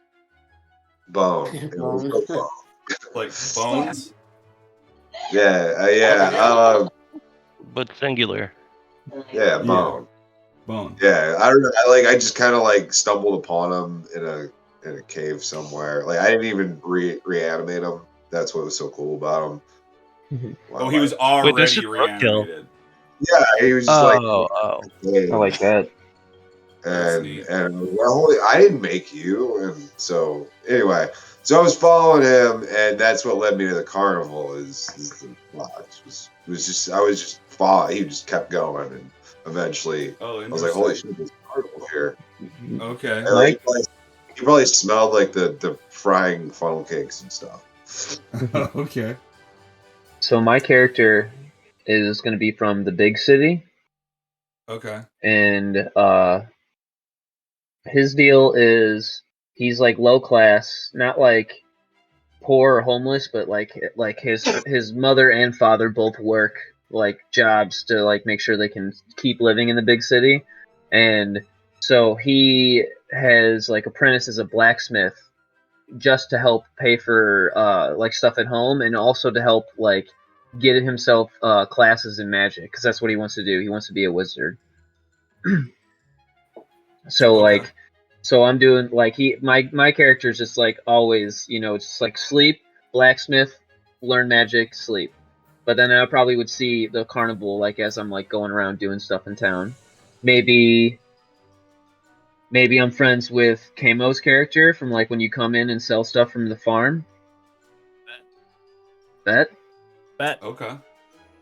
Bone. It was so fun. Like bones? Yeah. But singular. Yeah, Bone. Bone. Yeah, I don't know. I just kind of like stumbled upon him in a cave somewhere. Like I didn't even reanimate him. That's what was so cool about him. Oh, he was Wait, this already is roadkill. reanimated. Yeah, he was just like. I like that. That's And neat. well, I didn't make you, and so anyway, so I was following him, and that's what led me to the carnival. Is the fox was just I was just following. He just kept going, and eventually I was like, "Holy shit, there's a carnival here!" Okay. And, like, he probably smelled like the frying funnel cakes and stuff. Okay. So my character is going to be from the big city, Okay. and his deal is he's like low class, not like poor or homeless, but like his mother and father both work like jobs to like make sure they can keep living in the big city, and so he has like apprenticed as a blacksmith just to help pay for like stuff at home, and also to help like get himself classes in magic, because that's what he wants to do. He wants to be a wizard. So like, so I'm doing like my character is just like always, it's just like sleep, blacksmith, learn magic, sleep. But then I probably would see the carnival like as I'm like going around doing stuff in town. Maybe I'm friends with Kamo's character from like when you come in and sell stuff from the farm. Bet. Okay.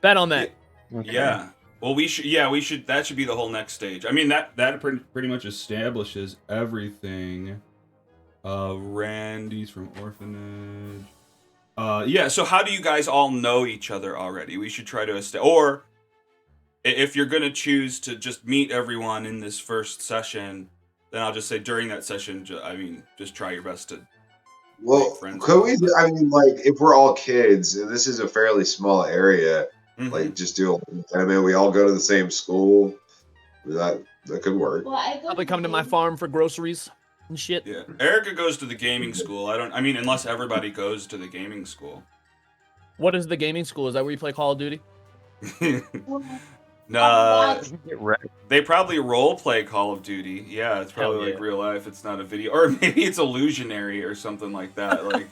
Bet on that. Okay. Yeah. Well, we should. That should be the whole next stage. I mean, that pretty much establishes everything. Randy's from orphanage. Yeah. So how do you guys all know each other already? We should try to or if you're gonna choose to just meet everyone in this first session, then I'll just say during that session. Just try your best to. Well, could we? I mean, like, if we're all kids, and this is a fairly small area, like, just do. I mean, we all go to the same school. That could work. Well, I Probably come to my farm for groceries and shit. Yeah, Erica goes to the gaming school. Unless everybody goes to the gaming school. What is the gaming school? Is that where you play Call of Duty? Nah, they probably role play Call of Duty. Yeah, it's probably like real life. It's not a video, or maybe it's illusionary or something like that. Like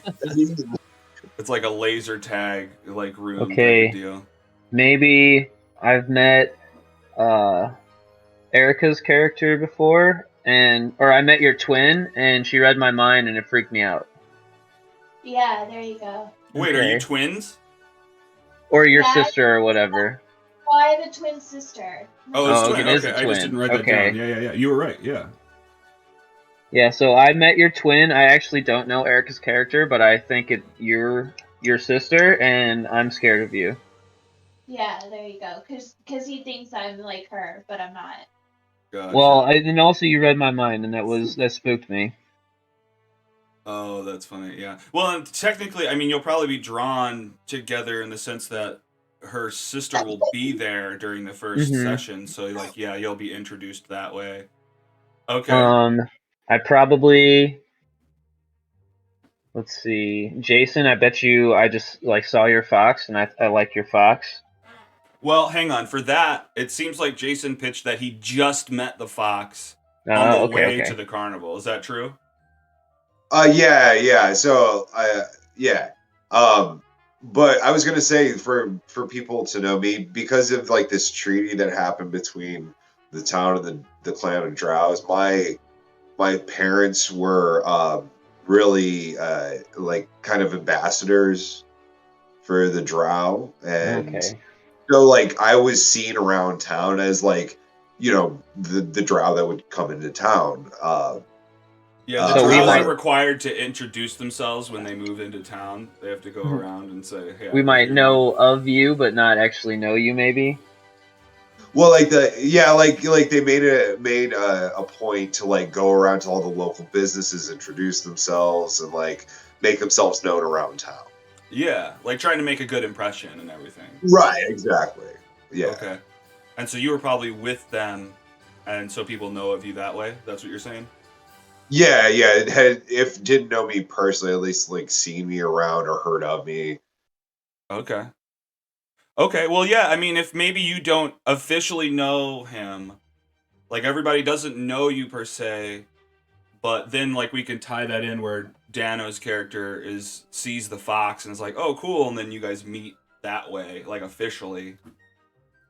it's like a laser tag like room Okay. type of deal. Maybe I've met Erica's character before, or I met your twin, and she read my mind, and it freaked me out. Yeah, there you go. Wait, are you Okay. twins? Or your Yeah, sister or whatever. well, I have a twin sister. My Oh, it's Oh, twin. it is Okay, a I just twin. didn't write that Okay. down. Yeah. You were right. Yeah. Yeah, so I met your twin. I actually don't know Erica's character, but I think you're your sister, and I'm scared of you. Yeah, there you go. Cause he thinks I'm like her, but I'm not. Well, Gotcha. and also you read my mind, and that spooked me. Oh, that's funny. Yeah. Well, and technically, I mean, you'll probably be drawn together in the sense that her sister will be there during the first Mm-hmm. session. So, like, yeah, you'll be introduced that way. Okay. I probably let's see, Jason. I bet you I just like saw your fox, and I like your fox. Well, hang on. For that, it seems like Jason pitched that he just met the fox on the Okay, way to okay. the carnival. Is that true? Yeah. So, yeah. But I was gonna say for people to know me because of like this treaty that happened between the town and the clan of Drows. My parents were really like kind of ambassadors for the Drow, and Okay. so like I was seen around town as like the Drow that would come into town. Yeah, the So we drows I are might required to introduce themselves when they move into town. They have to go Mhm. around and say, "Hey, we we're might here to." know of you, but not actually know you. Maybe. Well, like like they made a point to like go around to all the local businesses, introduce themselves, and like make themselves known around town. Yeah, like trying to make a good impression and everything. Right, exactly. Yeah, Okay, and so you were probably with them, and so people know of you that way. That's what you're saying. yeah. It had if didn't know me personally, at least like seen me around or heard of me. Okay. Okay. Well, yeah. I mean, if maybe you don't officially know him, like everybody doesn't know you per se, but then like we can tie that in where Dano's character is sees the fox and is like, "Oh, cool," and then you guys meet that way, like officially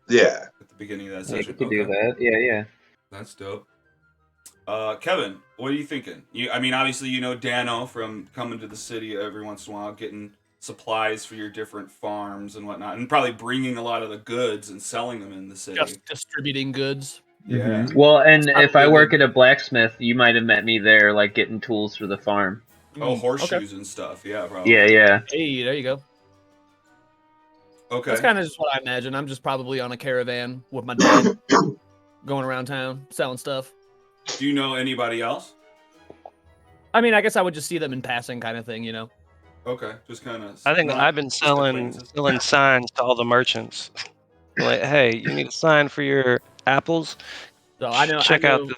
Yeah. at the beginning of that Yeah, session. you could do Okay, that. Yeah. that's dope. Kevin, what are you thinking? I mean, obviously you know Dano from coming to the city every once in a while, getting supplies for your different farms and whatnot, and probably bringing a lot of the goods and selling them in the city. Just distributing goods. Yeah. Well, and if I Probably work good. at a blacksmith, you might have met me there, like getting tools for the farm. Oh, Okay. horseshoes and stuff. Yeah, Yeah, probably. yeah. Hey, there you go. That's Okay. kind of just what I imagine. I'm just probably on a caravan with my dad, going around town selling stuff. Do you know anybody else? I mean, I guess I would just see them in passing, kind of thing, you know. Okay, just kind of I think not I've been just selling acquaintances. signs to all the merchants. Like, hey, you need a sign for your apples? So I know, Check out this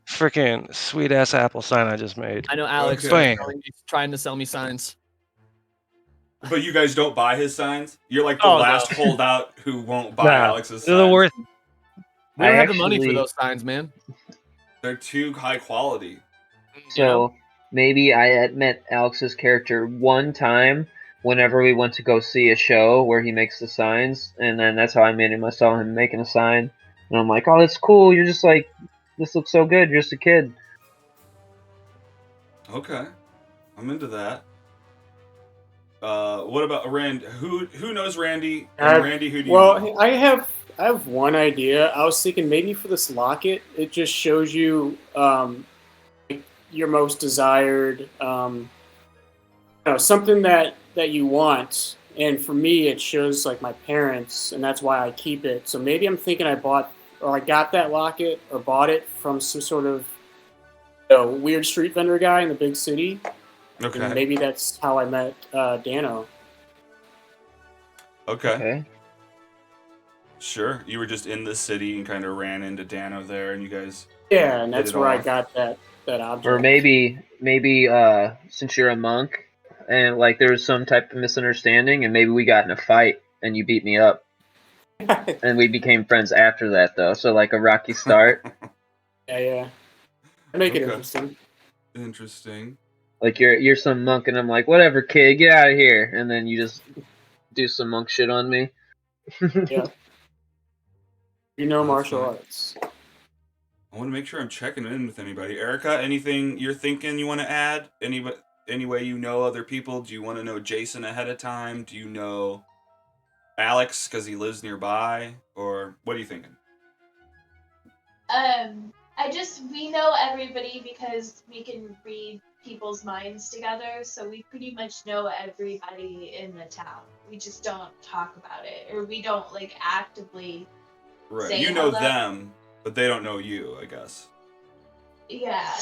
freaking sweet ass apple sign I just made. I know Alex is Okay. Bam. trying to sell me signs. But you guys don't buy his signs? You're like the Oh no, last holdout who won't buy Nah, Alex's they're the signs. worst. we I don't have the money for actually those signs, man. They're too high quality. You know? so maybe I had met Alex's character one time whenever we went to go see a show where he makes the signs, and then that's how I met him. I saw him making a sign, and I'm like, "Oh, that's cool. You're just like, this looks so good. You're just a kid." Okay. I'm into that. What about Rand? Who knows Randy? And Randy, who do you know? Well, I have one idea. I was thinking maybe for this locket, it just shows you your most desired, something that you want. And for me, it shows like my parents, and that's why I keep it. So maybe I'm thinking I bought or I got that locket or bought it from some sort of weird street vendor guy in the big city. Okay. And maybe that's how I met Dano. Okay. Okay. Sure. You were just in the city and kind of ran into Dano there, and you guys. Yeah, and Hit that's it where I off. got that object. Or maybe since you're a monk and like there was some type of misunderstanding and maybe we got in a fight and you beat me up and we became friends after that though. So like a rocky start. Yeah. Make it Okay. interesting. Interesting. Like you're some monk and I'm like, whatever kid, get out of here, and then you just do some monk shit on me. Yeah. That's Martial fine. arts. I want to make sure I'm checking in with anybody. Erica, anything you're thinking you want to add? any way you know other people? Do you want to know Jason ahead of time? Do you know Alex because he lives nearby? Or what are you thinking? We know everybody because we can read people's minds together, so we pretty much know everybody in the town. We just don't talk about it, or we don't like actively say You know hello. them, but they don't know you, I guess. Yeah.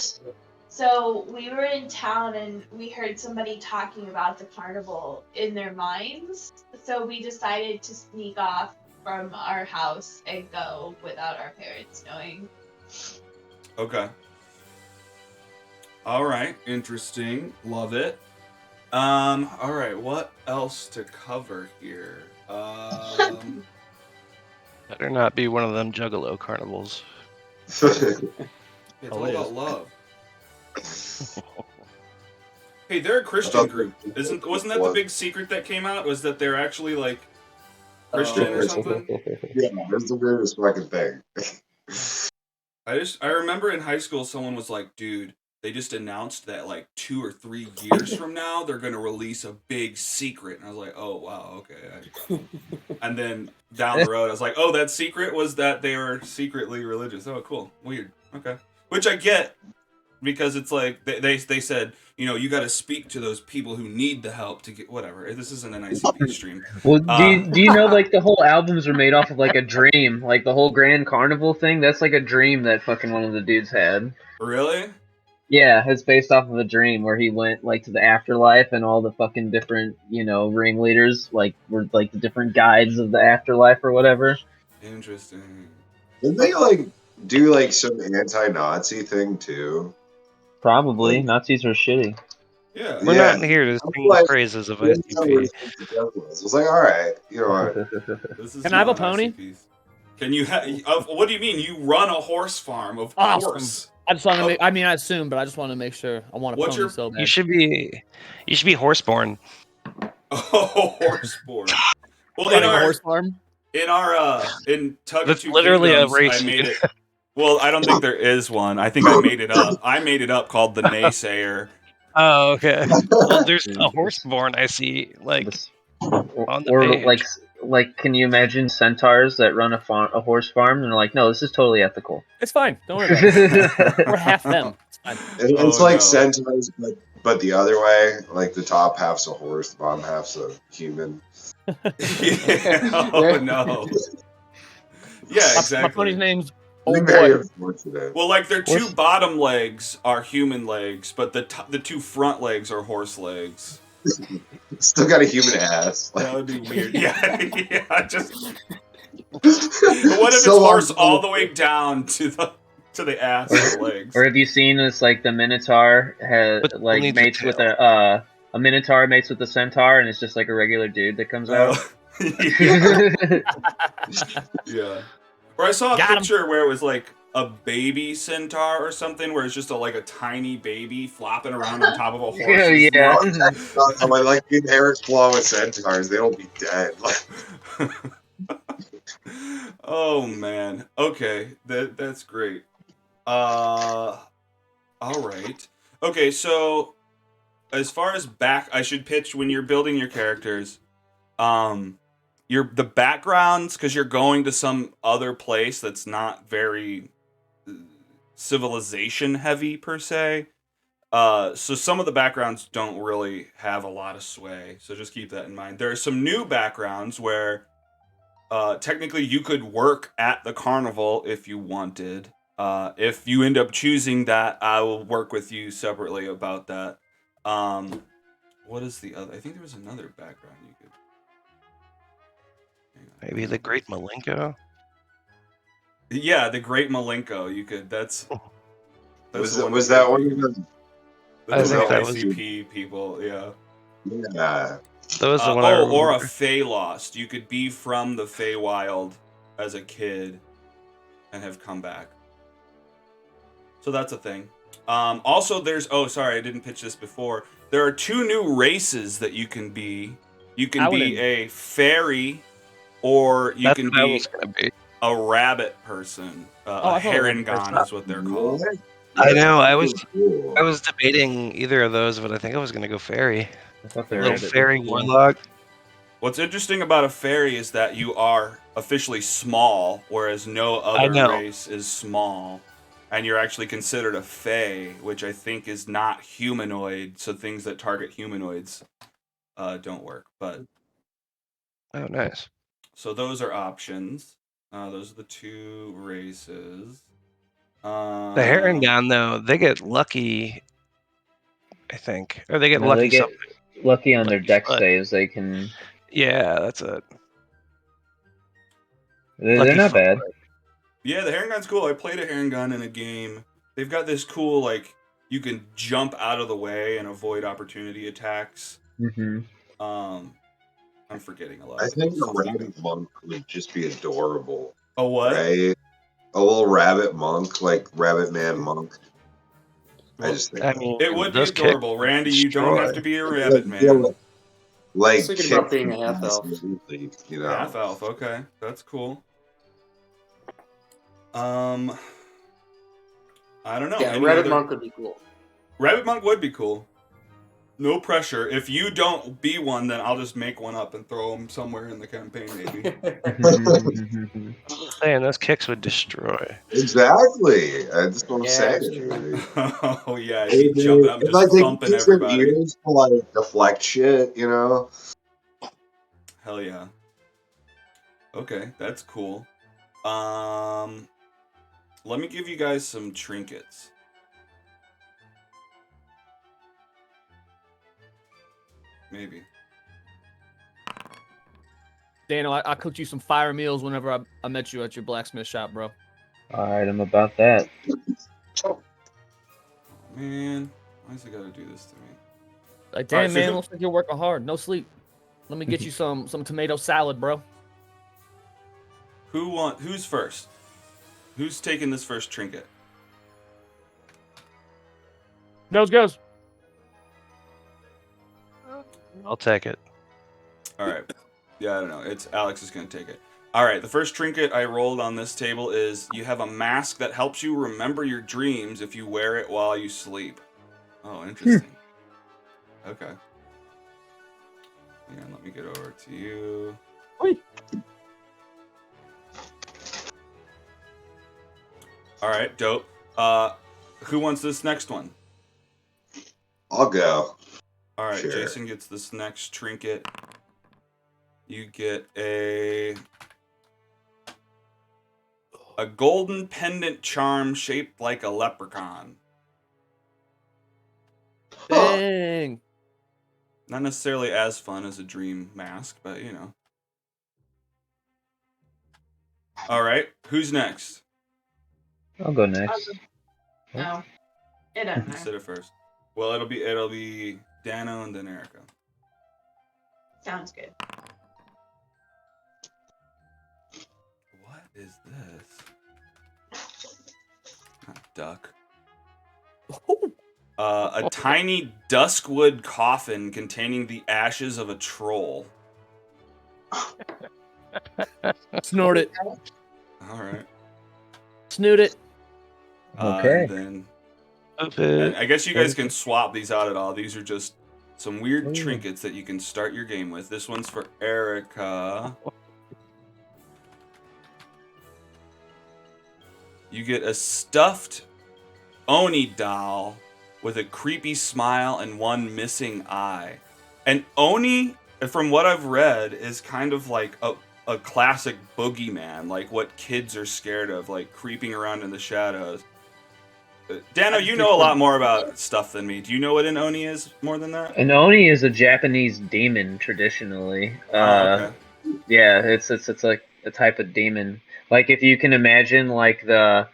So we were in town and we heard somebody talking about the carnival in their minds. So we decided to sneak off from our house and go without our parents knowing. Okay. All right, interesting. Love it. All right, what else to cover here? Better not be one of them Juggalo carnivals. It's all about love. Hey, they're a Christian group. Wasn't that the big secret that came out? Was that they're actually like Christian or something? Yeah, that's the weirdest fucking thing. I remember in high school someone was like, dude, they just announced that like 2 or 3 years from now they're gonna release a big secret. And I was like, oh wow, okay. And then down the road I was like, oh, that secret was that they were secretly religious. Oh, cool. Weird. Okay. Which I get, because it's like they said, you know, you got to speak to those people who need the help to get whatever. This isn't an ICP stream. Well, do you know like the whole albums are made off of like a dream, like the whole Grand Carnival thing? That's like a dream that fucking one of the dudes had. Really? Yeah, it's based off of a dream where he went like to the afterlife, and all the fucking different, you know, ringleaders like were like the different guides of the afterlife or whatever. Interesting. Didn't they like do like some anti-Nazi thing too? Probably. Like, Nazis are shitty. Yeah. We're not here to sing the praises of ICP. I was like, all right, you know what? This is Can I have a not pony? ICPs. Can you? What do you mean? You run a horse farm? Of Awesome. course. I just want to make. I mean, I assume, but I just want to make sure. I want a What's pony your- so bad. You should be horseborn. Oh, horse born. Well, Running a horse farm. in Tug of That's Two literally a Kingdoms, race. I made it. Well, I don't think there is one. I think I made it up. I made it up called the Naysayer. Oh, okay. Well, there's a horseborn I see, like, on the Or page. like, can you imagine centaurs that run a horse farm and they're like, no, this is totally ethical. It's fine. Don't worry about it. We're half them. It's fine. It's like centaurs, but the other way. Like the top half's a horse, the bottom half's a human. Yeah. Oh no. Yeah, exactly. My pony's name's I think Old very Boy. unfortunate. Well, like their 2 bottom legs are human legs, but the 2 front legs are horse legs. Still got a human ass. That would be weird. Yeah, yeah. Just what if it's So horse long- all the way down to the ass and the legs? Or have you seen this, like the Minotaur has But like only the mates with tail. a Minotaur mates with a centaur, and it's just like a regular dude that comes out. Yeah. Yeah. Or I saw a Got 'em. picture where it was like a baby centaur or something, where it's just a tiny baby flopping around on top of a horse. Yeah. I like the inherent flaw with centaurs. They don't be dead. Oh man. Okay, that's great. All right. Okay, so as far as I should pitch when you're building your characters, the backgrounds, because you're going to some other place that's not very civilization heavy per se. So some of the backgrounds don't really have a lot of sway. So just keep that in mind. There are some new backgrounds where technically you could work at the carnival if you wanted. If you end up choosing that, I will work with you separately about that. What is the other? I think there was another background you could. Maybe the Great Malenko? Yeah, the Great Malenko. You could. That's Was the one that one of the? I That's think the that was- ICP people. Yeah. Yeah. That was the one I or a remember. Fey Lost. You could be from the Feywild as a kid and have come back. So that's a thing. Also, there's. Oh, sorry, I didn't pitch this before. There are 2 new races that you can be. You can be a fairy, or you That's can what I be was gonna be. a rabbit person. A I thought it was Herringon is what they're called. I know. I That's cool. was debating either of those, but I think I was gonna go fairy. I thought the Little rabbit fairy was cool. warlock. What's interesting about a fairy is that you are officially small, whereas no I other know. race is small. And you're actually considered a fae, which I think is not humanoid, so things that target humanoids don't work. But Oh, nice. so those are options. Those are the two races. The Herringon, though, they get lucky, I think. Or they get No, lucky they get something. lucky on their Lucky deck foot. saves. They can. Yeah, that's it. They're Lucky not foot. bad. Yeah, the Herringon's cool. I played a Herringon in a game. They've got this cool, like, you can jump out of the way and avoid opportunity attacks. Mm-hmm. I'm forgetting a lot I of the think cool a stuff they've rabbit got. monk would just be adorable, A what? right? A little rabbit monk, like Rabbit Man monk. I Well, just think I mean, it would be those kicks adorable. would Randy, you don't have destroy. to be a like, rabbit man. I was thinking about being a half elf. Absolutely, you know. Half elf, okay. That's cool. I don't know. Yeah, Any rabbit other... monk would be cool. Rabbit monk would be cool. No pressure. If you don't be one, then I'll just make one up and throw them somewhere in the campaign, maybe. I'm saying those kicks would destroy. Exactly. That's what I'm Yeah, saying. it's true. Like, Oh, yeah. I'd be jumping up and it's like just they thumping use their everybody. ears to like deflect shit, you know? Hell yeah. Okay, that's cool. Let me give you guys some trinkets. Maybe. Daniel, I cooked you some fire meals whenever I met you at your blacksmith shop, bro. Alright, I'm about that. Man, why's it gotta do this to me? Like, damn, Alright, so man, who- looks like you're working hard. No sleep. Let me get you some tomato salad, bro. Who's first? Who's taking this first trinket? Goes. I'll take it. All right. Yeah, I don't know. It's Alex is going to take it. All right. The first trinket I rolled on this table is you have a mask that helps you remember your dreams if you wear it while you sleep. Oh, interesting. Okay. Yeah, let me get over to you. Oi. All right, dope. Who wants this next one? I'll go. All right, Sure. Jason gets this next trinket. You get a golden pendant charm shaped like a leprechaun. Dang. Not necessarily as fun as a dream mask, but you know. All right, who's next? I'll go next. No, it doesn't You matter. said it first. Well, it'll be Dano and then Erica. Sounds good. What is this? Not duck. A tiny duskwood coffin containing the ashes of a troll. Snort it. All right. Snoot it. Okay. And Stupid. I guess you guys can swap these out at all. These are just some weird Ooh. trinkets that you can start your game with. This one's for Erica. You get a stuffed Oni doll with a creepy smile and one missing eye. And Oni, from what I've read, is kind of like a classic boogeyman, like what kids are scared of, like creeping around in the shadows. Dano, you know a lot more about stuff than me. Do you know what an Oni is more than that? An Oni is a Japanese demon traditionally. Okay. Yeah, it's like a type of demon. Like if you can imagine like the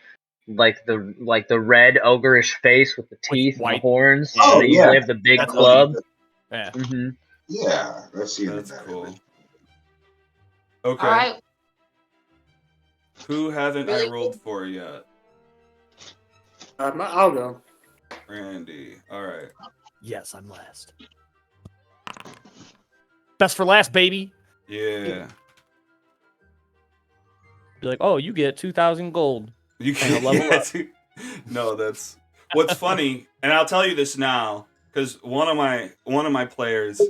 red ogreish face with the teeth and the white- horns. Oh, and they yeah. usually have the big That's club. Yeah. Mm-hmm. Yeah, I've seen That's that. cool. Okay. All right. Who haven't Really I rolled for yet? I'll go. Randy. All right. Yes, I'm last. Best for last, baby. Yeah. Be like, oh, you get 2,000 gold. You And a can't. level up. No, that's what's funny, and I'll tell you this now, because one of my players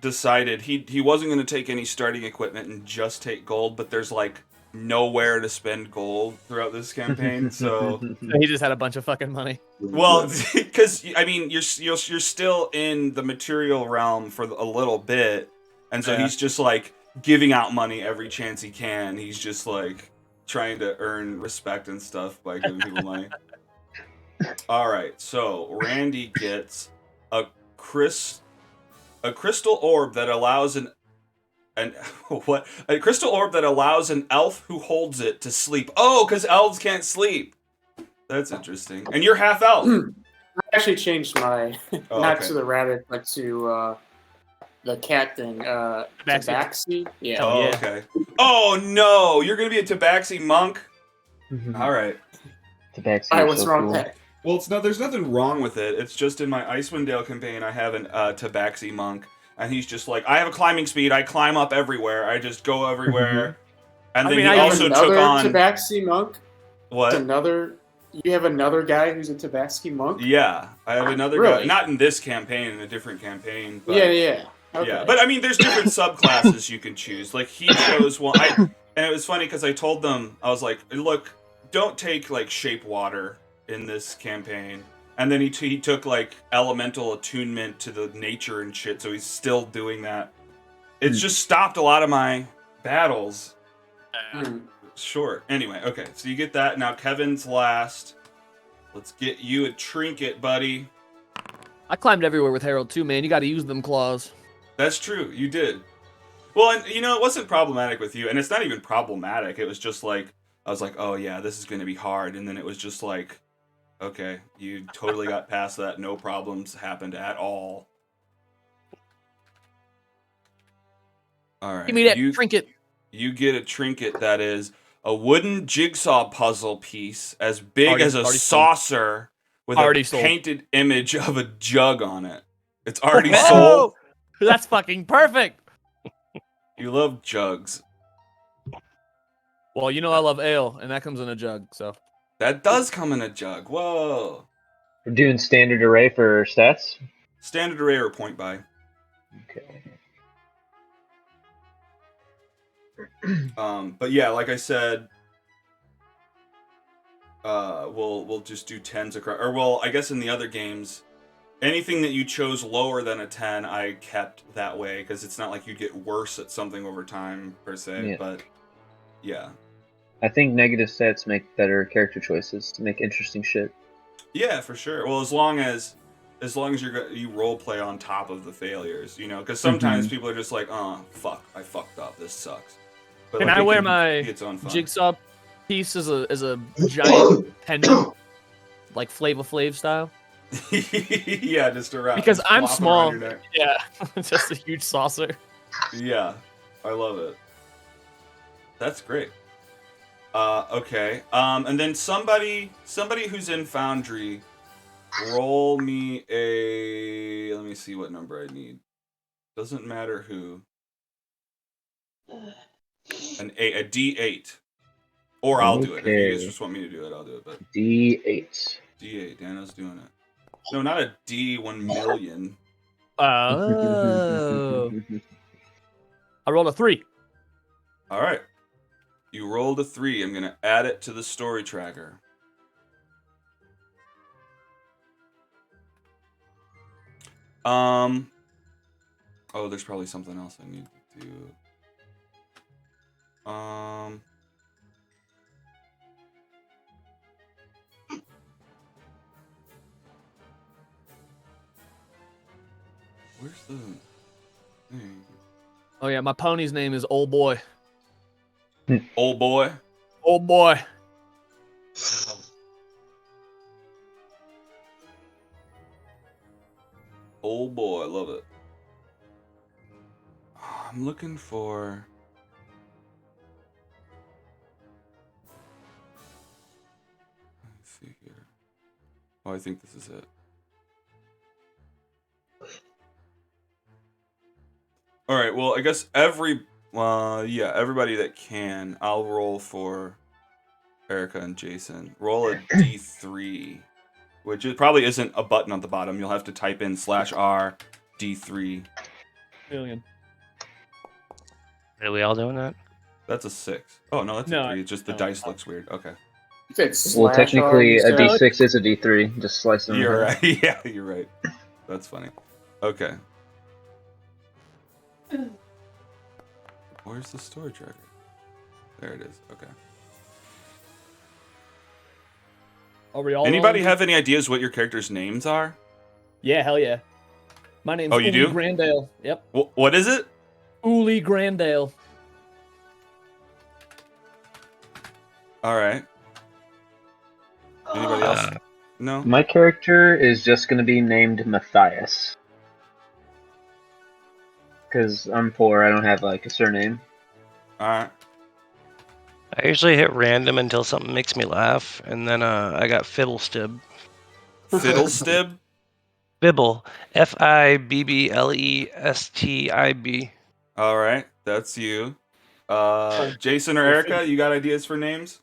decided he wasn't going to take any starting equipment and just take gold, but there's like nowhere to spend gold throughout this campaign, so He just had a bunch of fucking money. well, because I mean you're still in the material realm for a little bit, and so he's just like giving out money every chance he can. He's just like trying to earn respect and stuff by giving people money. All right, so Randy gets a crystal orb that allows an crystal orb that allows an elf who holds it to sleep. Oh, because elves can't sleep. That's interesting. And you're half elf. I actually changed my not okay. to the rabbit, but to the cat thing. Tabaxi. Yeah. Oh, yeah. okay. Oh no, you're gonna be a Tabaxi monk. All right. Tabaxi. All right, what's wrong with that? Well, it's not. There's nothing wrong with it. It's just in my Icewind Dale campaign, I have an Tabaxi monk, and he's just like, I have a climbing speed. I climb up everywhere. I just go everywhere. And then he also took on Tabaxi monk. What? You have another guy who's a Tabaxi monk? Yeah, I have another guy. Not in this campaign, in a different campaign. But, yeah. Okay. Yeah, but I mean, there's different subclasses you can choose. Like, he chose one. And it was funny because I told them, I was like, look, don't take, like, shape water in this campaign. And then he took, like, elemental attunement to the nature and shit, so he's still doing that. It's just stopped a lot of my battles. Short. Anyway, okay, so you get that. Now Kevin's last. Let's get you a trinket, buddy. I climbed everywhere with Harold too, man. You got to use them claws. That's true. You did. Well, and you know, it wasn't problematic with you, and it's not even problematic. It was just like, I was like, oh yeah, this is going to be hard. And then it was just like, okay, you totally got past that. No problems happened at all. All right. Give me that trinket. You get a trinket that is a wooden jigsaw puzzle piece as big as a saucer with a painted image of a jug on it. It's already sold. That's fucking perfect. You love jugs. Well, you know I love ale, and that comes in a jug, so. That does come in a jug. Whoa. We're doing standard array for stats? Standard array or point buy. Okay. But yeah, like I said, we'll just do 10s across. Or well, I guess in the other games, anything that you chose lower than a 10, I kept that way because it's not like you get worse at something over time per se. Yeah. But yeah, I think negative stats make better character choices to make interesting shit. Yeah, for sure. Well, as long as you role play on top of the failures, you know, because sometimes people are just like, oh fuck, I fucked up. This sucks. But Can I wear my jigsaw piece as a giant pendant, like Flava Flav style? Yeah, just around. Because I'm small. Your neck. Yeah, just a huge saucer. Yeah, I love it. That's great. Okay. And then somebody who's in Foundry, roll me a. Let me see what number I need. Doesn't matter who. A D8. Or I'll do it. If you guys just want me to do it, I'll do it. But D8. D8. Dano's doing it. No, not a D1 million. Oh. I rolled a 3. All right. You rolled a 3. I'm going to add it to the story tracker. Oh, there's probably something else I need to do. Where's the thing? Oh yeah, my pony's name is Old Boy. Old Boy? Old Boy. Old Boy, I love it. I'm looking for... Let's see here. Oh, I think this is it. All right, well, I guess everybody that can, I'll roll for Erica and Jason. Roll a D3 which it probably isn't a button on the bottom. You'll have to type in /R D3. Million. Are we all doing that? That's a 6. Oh no, that's No, a 3. It's just the no. dice looks weird. Okay. You said Well, slash technically, R, a you said? D6 is a D3. Just slice them. You're right. Yeah, you're right. That's funny. Okay. Where's the storage record? There it is. Okay. Are we all Anybody rolling? have any ideas what your characters' names are? Yeah, hell yeah. My name's Oh, you Uli do? Grandale. Yep. What is it? Uli Grandale. All right. Anybody else? No. My character is just going to be named Matthias. Because I'm poor, I don't have like a surname. All right. I usually hit random until something makes me laugh, and then I got Fiddlestib. Fiddlestib. Fibble. Fibblestib. All right, that's you. Jason or Erica, you got ideas for names?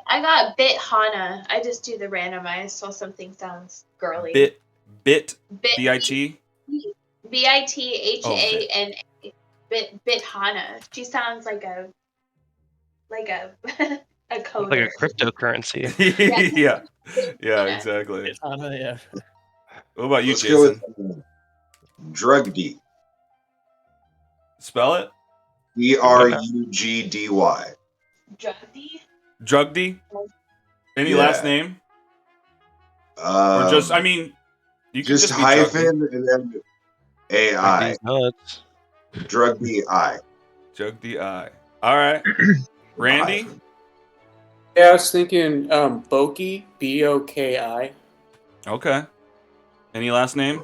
I got Bit Hana. I just do the randomized so something sounds girly. Bit. Bit. B-I-T. Bithana. Bit Hana. She sounds like a a coder. Like a cryptocurrency. Yeah. Yeah, exactly. Yeah. What about you, Let's go Jason? with Drug D. Spell it. Drugdy. Drugdy? Drugdy? Any Yeah. last name? Or just, I mean, you can just just be hyphen and then AI. These nuts. Drugdy I. Drugdy I. All right. Randy? Yeah, I was thinking Boki, Boki. Okay. Any last name?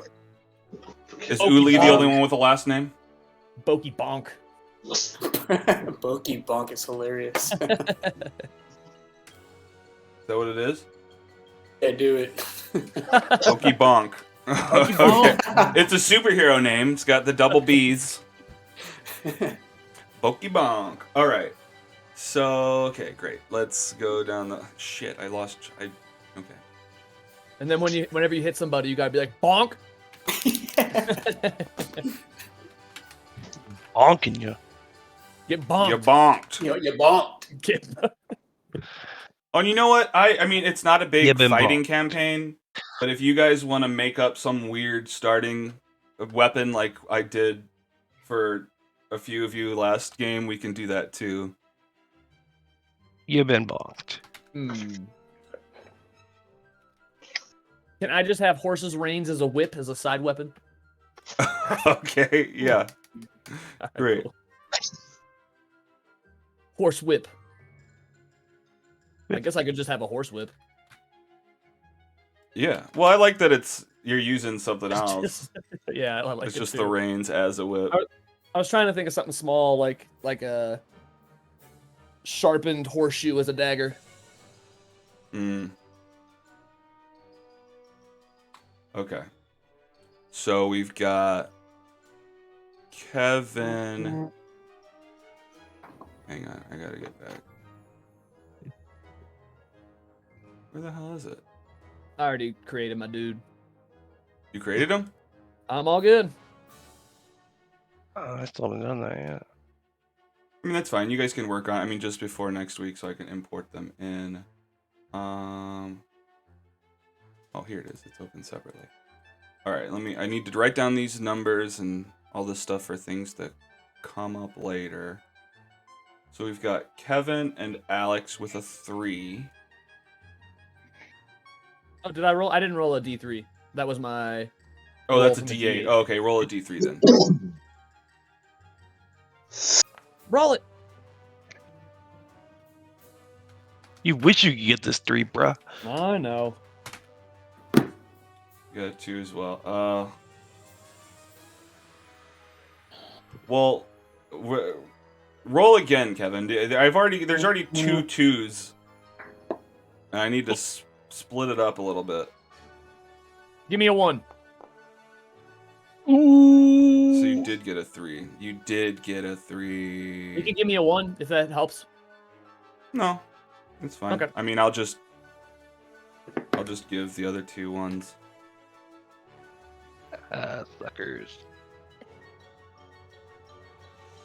Is Okie Uli the bonk. only one with a last name? Bokey Bonk. Boki Bonk is hilarious. Is that what it is? Yeah, do it. Pokey Bonk. Okay. It's a superhero name. It's got the double B's. Pokey Bonk. All right. So, okay, great. Let's go down the... Shit, I lost... Okay. And then whenever you hit somebody, you gotta be like, bonk. Bonking you. Get bonked. You bonked. You bonked. Get Oh, and you know what? I mean, it's not a You big been fighting bonked. campaign, but if you guys want to make up some weird starting weapon like I did for a few of you last game, we can do that too. You've been bonked. Can I just have horse's reins as a whip as a side weapon? Okay, yeah. Great. Cool. Horse whip. I guess I could just have a horse whip. Yeah. Well, I like that you're using something else. Yeah, I like It's it just too. the reins as a whip. I was trying to think of something small, like a sharpened horseshoe as a dagger. Okay. So we've got Kevin. Hang on, I gotta get back. Where the hell is it? I already created my dude. You created him? I'm all good. I still haven't done that yet. I mean, that's fine. You guys can work on it. I mean, just before next week so I can import them in. Oh, here it is. It's open separately. All right, I need to write down these numbers and all this stuff for things that come up later. So we've got Kevin and Alex with a 3. Oh, did I roll? I didn't roll a D3. That was my... Oh, that's a Roll from a D8. D8. Oh, okay, roll a D3 then. Roll it! You wish you could get this 3, bruh. I know. You got a 2 as well. Well, roll again, Kevin. There's already 2 2s. And I need to split it up a little bit. Give me a 1. So you did get a 3. You did get a 3. You can give me a 1 if that helps. No, it's fine. Okay. I mean, I'll just... I'll just give the other 2 ones. Suckers.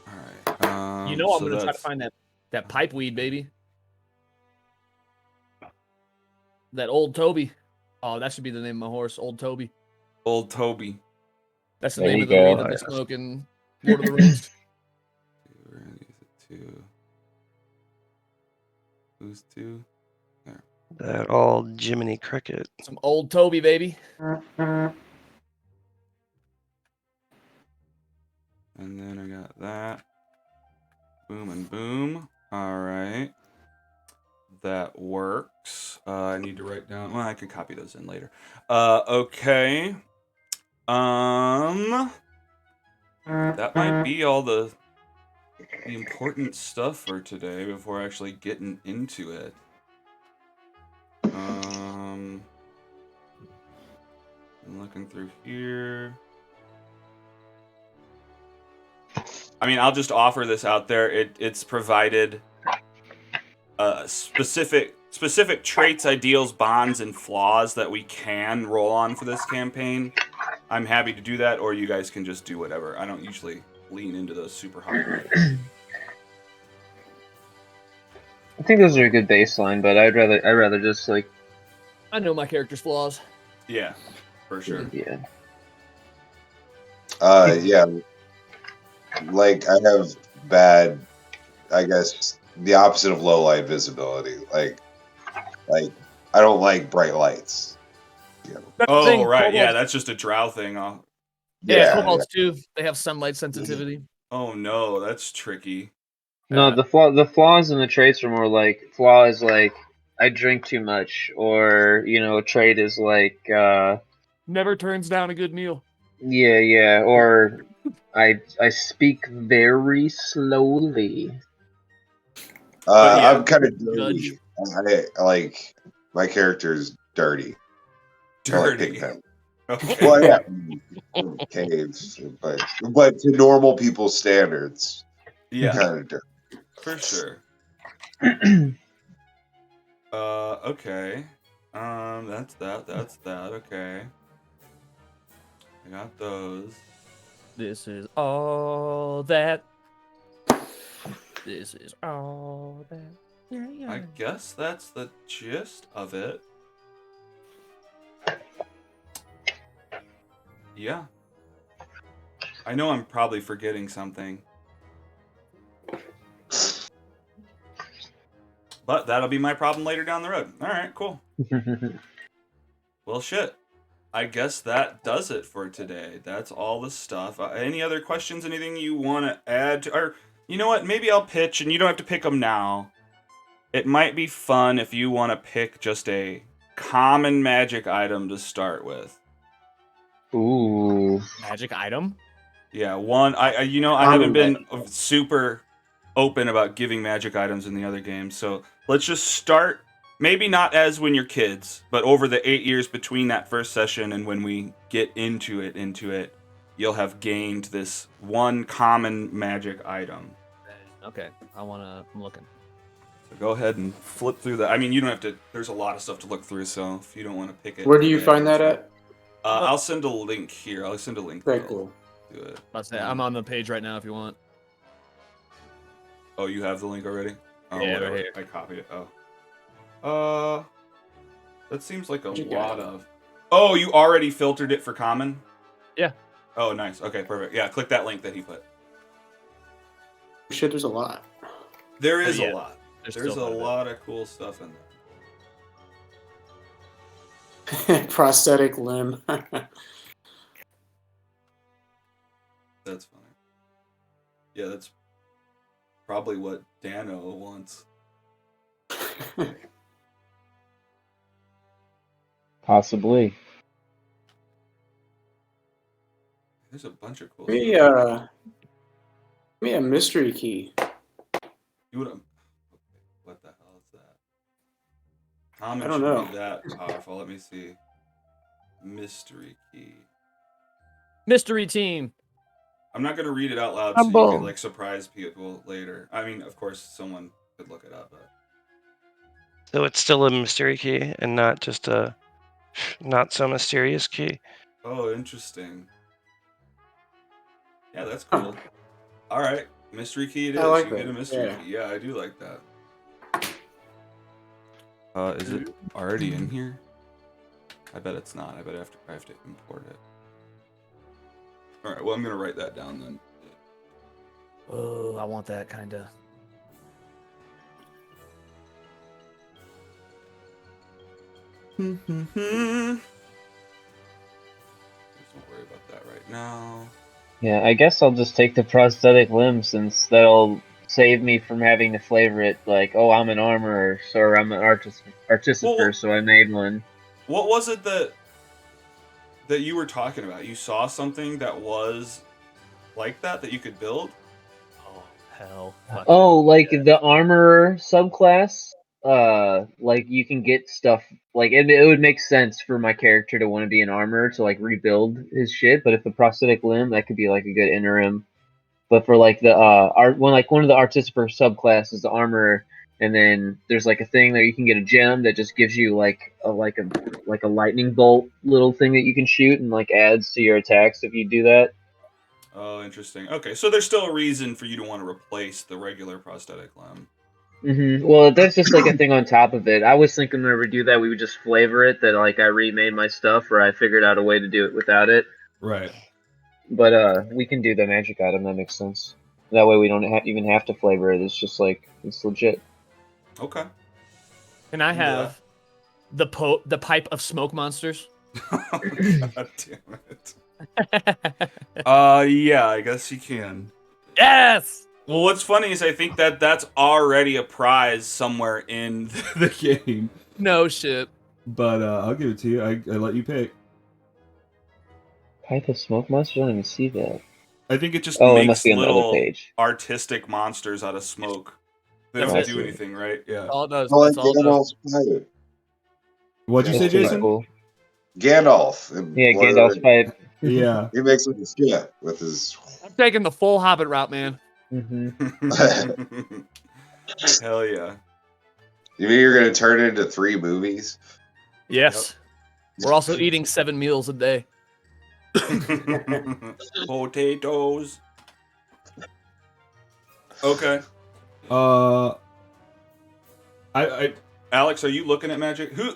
All right. You know I'm so gonna try to that's- find that pipe weed, baby. That old Toby. Oh, that should be the name of my horse, Old Toby. Old Toby. That's the There name you of the go. weed that they smoke in Lord of the Rings. We're gonna use it 2. Who's 2? That old Jiminy Cricket. Some Old Toby, baby. And then I got that. Boom and boom. All right. That works. I need to write down. Well, I can copy those in later. Okay. That might be all the important stuff for today before actually getting into it. I'm looking through here. I mean, I'll just offer this out there. It's provided specific traits, ideals, bonds, and flaws that we can roll on for this campaign. I'm happy to do that, or you guys can just do whatever. I don't usually lean into those super hard. I think those are a good baseline, but I'd rather just like I know my character's flaws. Yeah, for sure. yeah. Yeah. Like I have bad, I guess the opposite of low light visibility. Like I don't like bright lights. You know? That's the Oh, thing, right. Yeah, kobolds- that's just a drow thing. Yeah, kobolds too. They have sunlight sensitivity. Oh, no, that's tricky. No, the flaws and the traits are more like flaw is like I drink too much, or trait is like Never turns down a good meal. yeah, or I speak very slowly. yeah, I'm kind of dirty. I like my character's dirty. I like Dirty. Pigpen. Okay. Well, yeah, caves, but to normal people's standards, Yeah, kind of dirty. for sure. Okay. That's that. Okay. I got those. This is all that. This is all that. Yeah. I guess that's the gist of it. Yeah. I know I'm probably forgetting something. But that'll be my problem later down the road. All right, cool. Well, shit. I guess that does it for today. That's all the stuff. Any other questions? Anything you want to add? Or, you know what? Maybe I'll pitch, and you don't have to pick them now. It might be fun if you want to pick just a common magic item to start with. Ooh. Magic item? Yeah, one. I haven't been super open about giving magic items in the other games, so let's just start. Maybe not as when you're kids, but over the 8 years between that first session and when we get into it, you'll have gained this one common magic item. Okay, I'm looking. So go ahead and flip through that. I mean, you don't have to. There's a lot of stuff to look through, so if you don't want to pick it, Where do you find that at? I'll send a link here. I'll send a link. Very cool. Do it. I'm on the page right now if you want. Oh, you have the link already? Oh, Yeah, whatever. right here. I copied it. Oh. That seems like a lot of. Oh, you already filtered it for common? Yeah. Oh, nice. Okay, perfect. Yeah, click that link that he put. Shit, there's a lot. There is Yeah, a lot. there's There's a still quite a bit. lot of cool stuff in there. Prosthetic limb. That's funny. Yeah, that's probably what Dano wants. Possibly. There's a bunch of cool Give me, stuff. give me a mystery key. You would have. What the hell is that? Common I don't should know. be that powerful. Let me see. Mystery key. Mystery team. I'm not gonna read it out loud so you can like surprise people later. I mean, of course, someone could look it up. But... So it's still a mystery key and not just a not so mysterious key. Oh, interesting. Yeah, that's Huh. cool. All right, mystery key it is. I like You get a that. mystery Yeah. key. Yeah, I do like that. Is it already in here? I bet it's not. I bet I have to import it. All right. Well, I'm gonna write that down then. Oh, I want that kind of. Just don't worry about that right now. Yeah, I guess I'll just take the prosthetic limb since that'll save me from having to flavor it like, oh, I'm an armorer, or I'm an artificer, Well, so I made one. what was it that you were talking about? You saw something that was like that you could build? Oh hell. Oh, like the armorer subclass. Like you can get stuff like it would make sense for my character to want to be an armorer to like rebuild his shit. But if the prosthetic limb, that could be like a good interim. But for like the one of the artificer subclass is the armorer, and then there's like a thing that you can get a gem that just gives you like a lightning bolt little thing that you can shoot and like adds to your attacks if you do that. Oh, interesting. Okay, so there's still a reason for you to want to replace the regular prosthetic limb. Well, that's just like a thing on top of it. I was thinking whenever we do that, we would just flavor it that like I remade my stuff or I figured out a way to do it without it. Right. But we can do the magic item. That makes sense. That way we don't even have to flavor it. It's just like it's legit. Okay. Can I have the pipe of smoke monsters? Oh, God damn it. Yeah, I guess you can. Yes. Well, what's funny is I think that's already a prize somewhere in the game. No shit. But I'll give it to you. I let you pick. Pipe of smoke monster? I don't even see that. I think it just Oh, makes it must be on the other little page. artistic monsters out of smoke. They That's don't it. do anything, right? Yeah. All it does. I like That's all it does. Gandalf's pipe. What'd you say, That's pretty Jason? cool. Gandalf. In Yeah, Lord of the Gandalf's Rings. pipe. Yeah. He makes it shit with his. I'm taking the full Hobbit route, man. Hell yeah. You mean you're gonna turn it into 3 movies? Yes. We're also eating 7 meals a day. Potatoes. Okay. Alex, are you looking at magic? Who?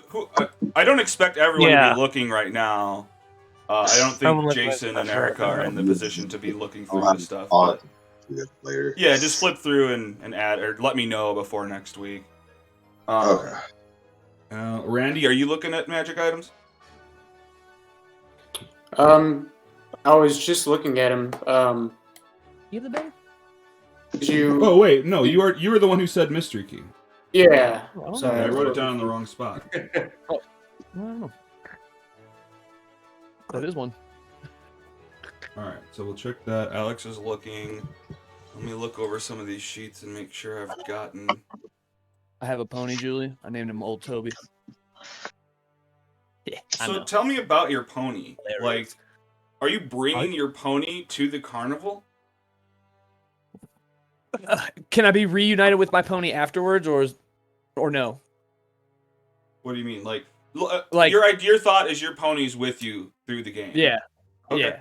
I don't expect everyone to Yeah. be looking right now. I don't I'm think looking at Jason and stuff right Erica are now. in the position to be looking through I'll this stuff. I'll But do it later. yeah, just flip through and add, or let me know before next week. Okay. Randy, are you looking at magic items? I was just looking at him. You the better? Did you? Oh wait, no, you were the one who said mystery key. Yeah. Oh, Sorry, I wrote it down in the wrong spot. I don't know. That is one. All right, so we'll check that. Alex is looking. Let me look over some of these sheets and make sure I've gotten. I have a pony, Julie. I named him Old Toby. Yeah, I So know. tell me about your pony. Hilarious. Like, are you bringing your pony to the carnival? Can I be reunited with my pony afterwards, or no? What do you mean? Like your thought is your pony's with you through the game. Yeah. Okay. Yeah.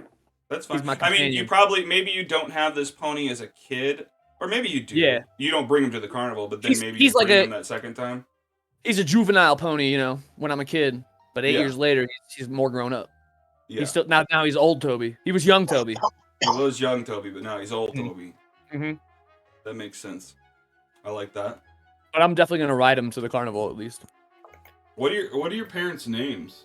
That's fine. He's my I mean, companion. maybe you don't have this pony as a kid, or maybe you do. Yeah. You don't bring him to the carnival, but then He's- maybe he's you like bring a- him that second time. He's a juvenile pony, you know, when I'm a kid. But 8 Yeah. years later, he's more grown up. Yeah. He's still now he's old Toby. He was young Toby. He was young Toby, but now he's old Toby. Mm-hmm. That makes sense. I like that. But I'm definitely gonna ride him to the carnival at least. What are your parents' names?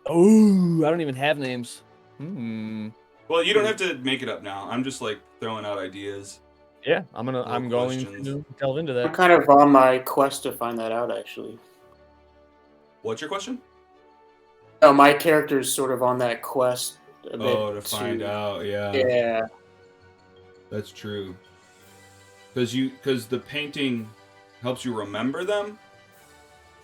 Oh, I don't even have names. Hmm. Well, you don't have to make it up now. I'm just like throwing out ideas. Yeah, I'm going questions. to delve into I'm that. kind of on my quest to find that out, actually. What's your question? No, my character's sort of on that quest a bit Oh, to find out. Yeah. Yeah. That's true. Because the painting helps you remember them.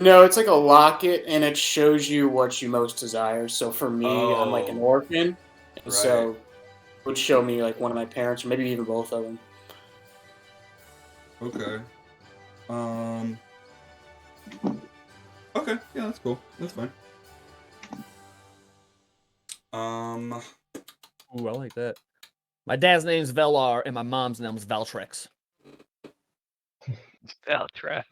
No, it's like a locket, and it shows you what you most desire. So for me, I'm like an Oh. orphan, and Right. so it would show me like one of my parents, or maybe even both of them. Okay. Okay. Yeah, that's cool. That's fine. Ooh, I like that. My dad's name's Velar, and my mom's name's Valtrex. Valtra.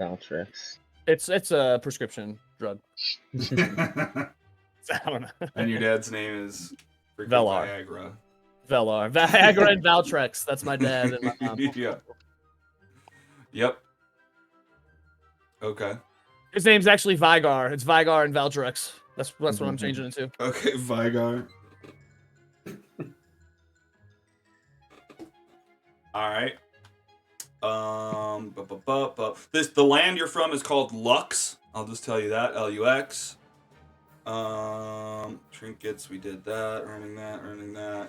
Valtrex. It's a prescription drug. And I don't know. your dad's name is freaking Velar. Viagra. Velar, Viagra, and Valtrex. That's my dad and my mom. Yeah. Yep. Okay. His name's actually Vigar. It's Vigar and Valtrex. That's what I'm changing it to. Okay, Vigar. All right. The land you're from is called Lux. I'll just tell you that. Lux. Trinkets. We did that. Earning that.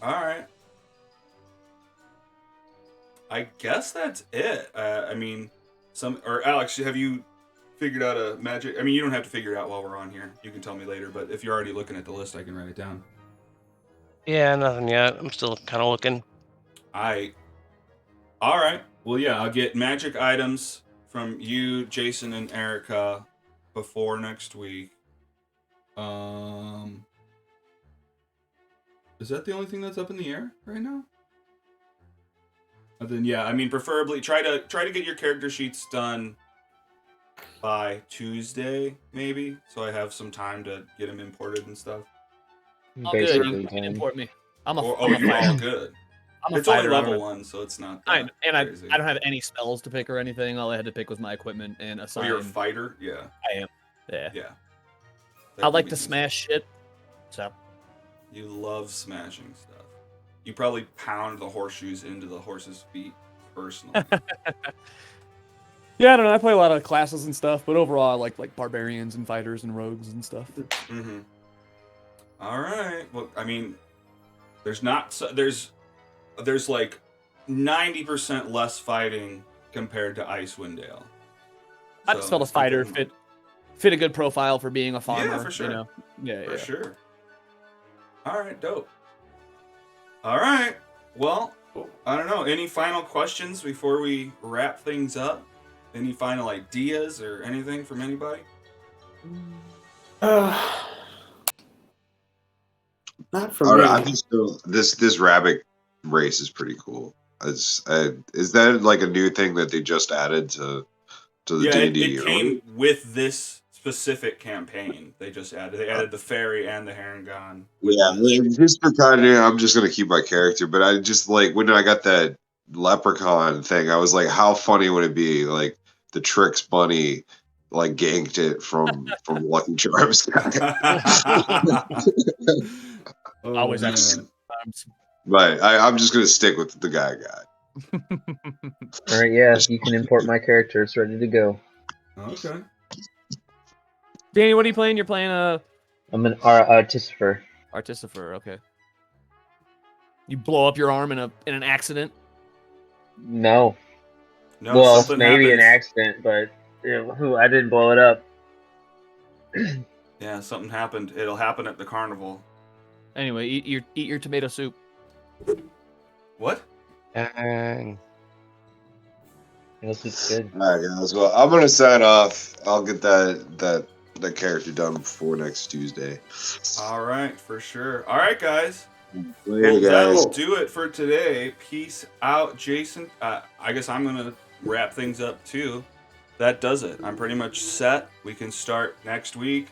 All right. I guess that's it. I mean, Alex, have you figured out a magic? I mean, you don't have to figure it out while we're on here. You can tell me later. But if you're already looking at the list, I can write it down. Yeah, nothing yet. I'm still kind of looking. All right. Well, yeah, I'll get magic items from you, Jason, and Erica before next week. Is that the only thing that's up in the air right now? And then yeah, I mean, preferably try to get your character sheets done by Tuesday, maybe, so I have some time to get them imported and stuff. I'm good. You can import me. I'm a You're fighter. all good. I'm a It's fighter. only level 1, so it's not. I crazy. don't have any spells to pick or anything. All I had to pick was my equipment and assign. Oh, you're a fighter? Yeah. I am. Yeah. Yeah. I like to smash shit. So. You love smashing stuff. You probably pound the horseshoes into the horse's feet personally. Yeah, I don't know. I play a lot of classes and stuff, but overall, I like barbarians and fighters and rogues and stuff. Mm-hmm. All right. Well, I mean, there's like 90% less fighting compared to Icewind Dale. I just felt a fighter fit a good profile for being a farmer. Yeah, for sure. You know? Yeah, for sure. All right, dope. All right. Well, I don't know. Any final questions before we wrap things up? Any final ideas or anything from anybody? Not for me. I'm just this rabbit race is pretty cool. Is that like a new thing that they just added to the D&D? It came with this specific campaign. They added the fairy and the Harengon. Yeah, just for continuity, I'm just gonna keep my character. But I just like when I got that leprechaun thing, I was like, how funny would it be? Like the Tricks bunny like ganked it from Lucky Charms. Always excellent. But I'm just gonna stick with the guy I got. All right, yeah, you can import my character. It's ready to go. Okay. Danny, what are you playing? You're playing I'm an artificer. Artificer, okay. You blow up your arm in an accident? No. No, well, something maybe happens. an accident, but I didn't blow it up. Yeah, something happened. It'll happen at the carnival. Anyway, eat your tomato soup. What? This is good. All right, guys. Well, I'm gonna sign off. I'll get that character done before next Tuesday. All right, for sure. All right, guys. Later, guys. That'll do it for today. Peace out, Jason. I guess I'm gonna wrap things up too. That does it. I'm pretty much set. We can start next week.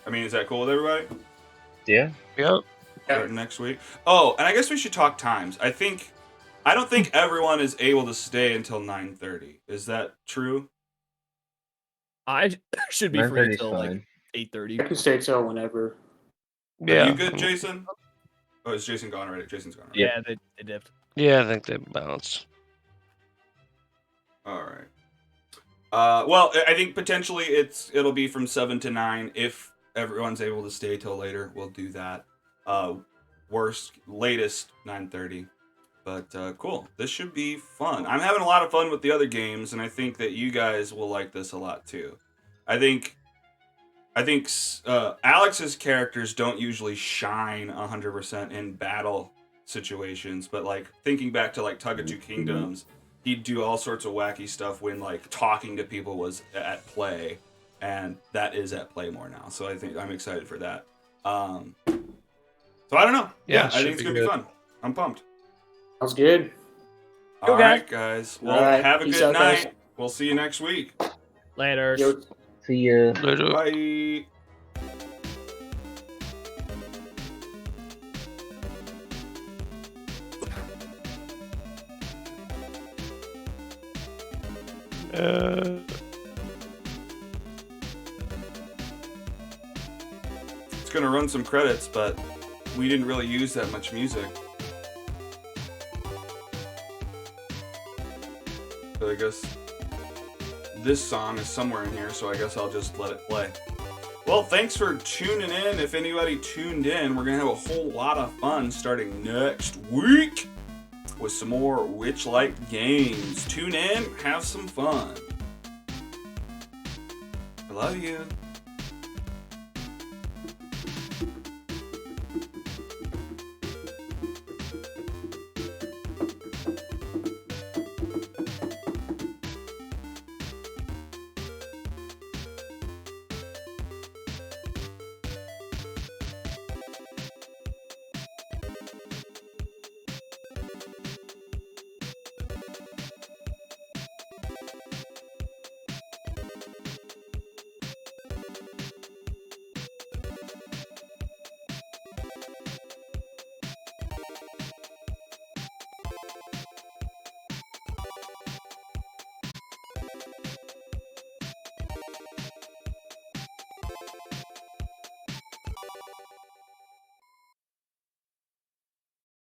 I mean, is that cool with everybody? Yeah. Yep. Starting next week. Oh, and I guess we should talk times. I don't think everyone is able to stay until 9:30. Is that true? I should be free 9:30 's until like fine. 8:30. I can stay till whenever. Are you good, Jason? Oh, is Jason gone already? Jason's gone already. Yeah, they dipped. Yeah, I think they bounced. All right. Well, I think potentially it'll be from 7 to 9. If everyone's able to stay till later, we'll do that. Latest 9:30. But cool. This should be fun. I'm having a lot of fun with the other games, and I think that you guys will like this a lot too. I think Alex's characters don't usually shine 100% in battle situations, but like thinking back to like Tug of Two Kingdoms, he'd do all sorts of wacky stuff when like talking to people was at play, and that is at play more now. So I think I'm excited for that. So I don't know. Yeah, I think it's gonna be fun. I'm pumped. Sounds good. All right, guys. Well, All right. have a Peace good out, guys. night. We'll see you next week. Later. Yo. See ya. Later. Bye. It's gonna run some credits, but we didn't really use that much music. So I guess this song is somewhere in here, so I guess I'll just let it play. Well, thanks for tuning in. If anybody tuned in, we're gonna have a whole lot of fun starting next week with some more Witchlight games. Tune in, have some fun. I love you.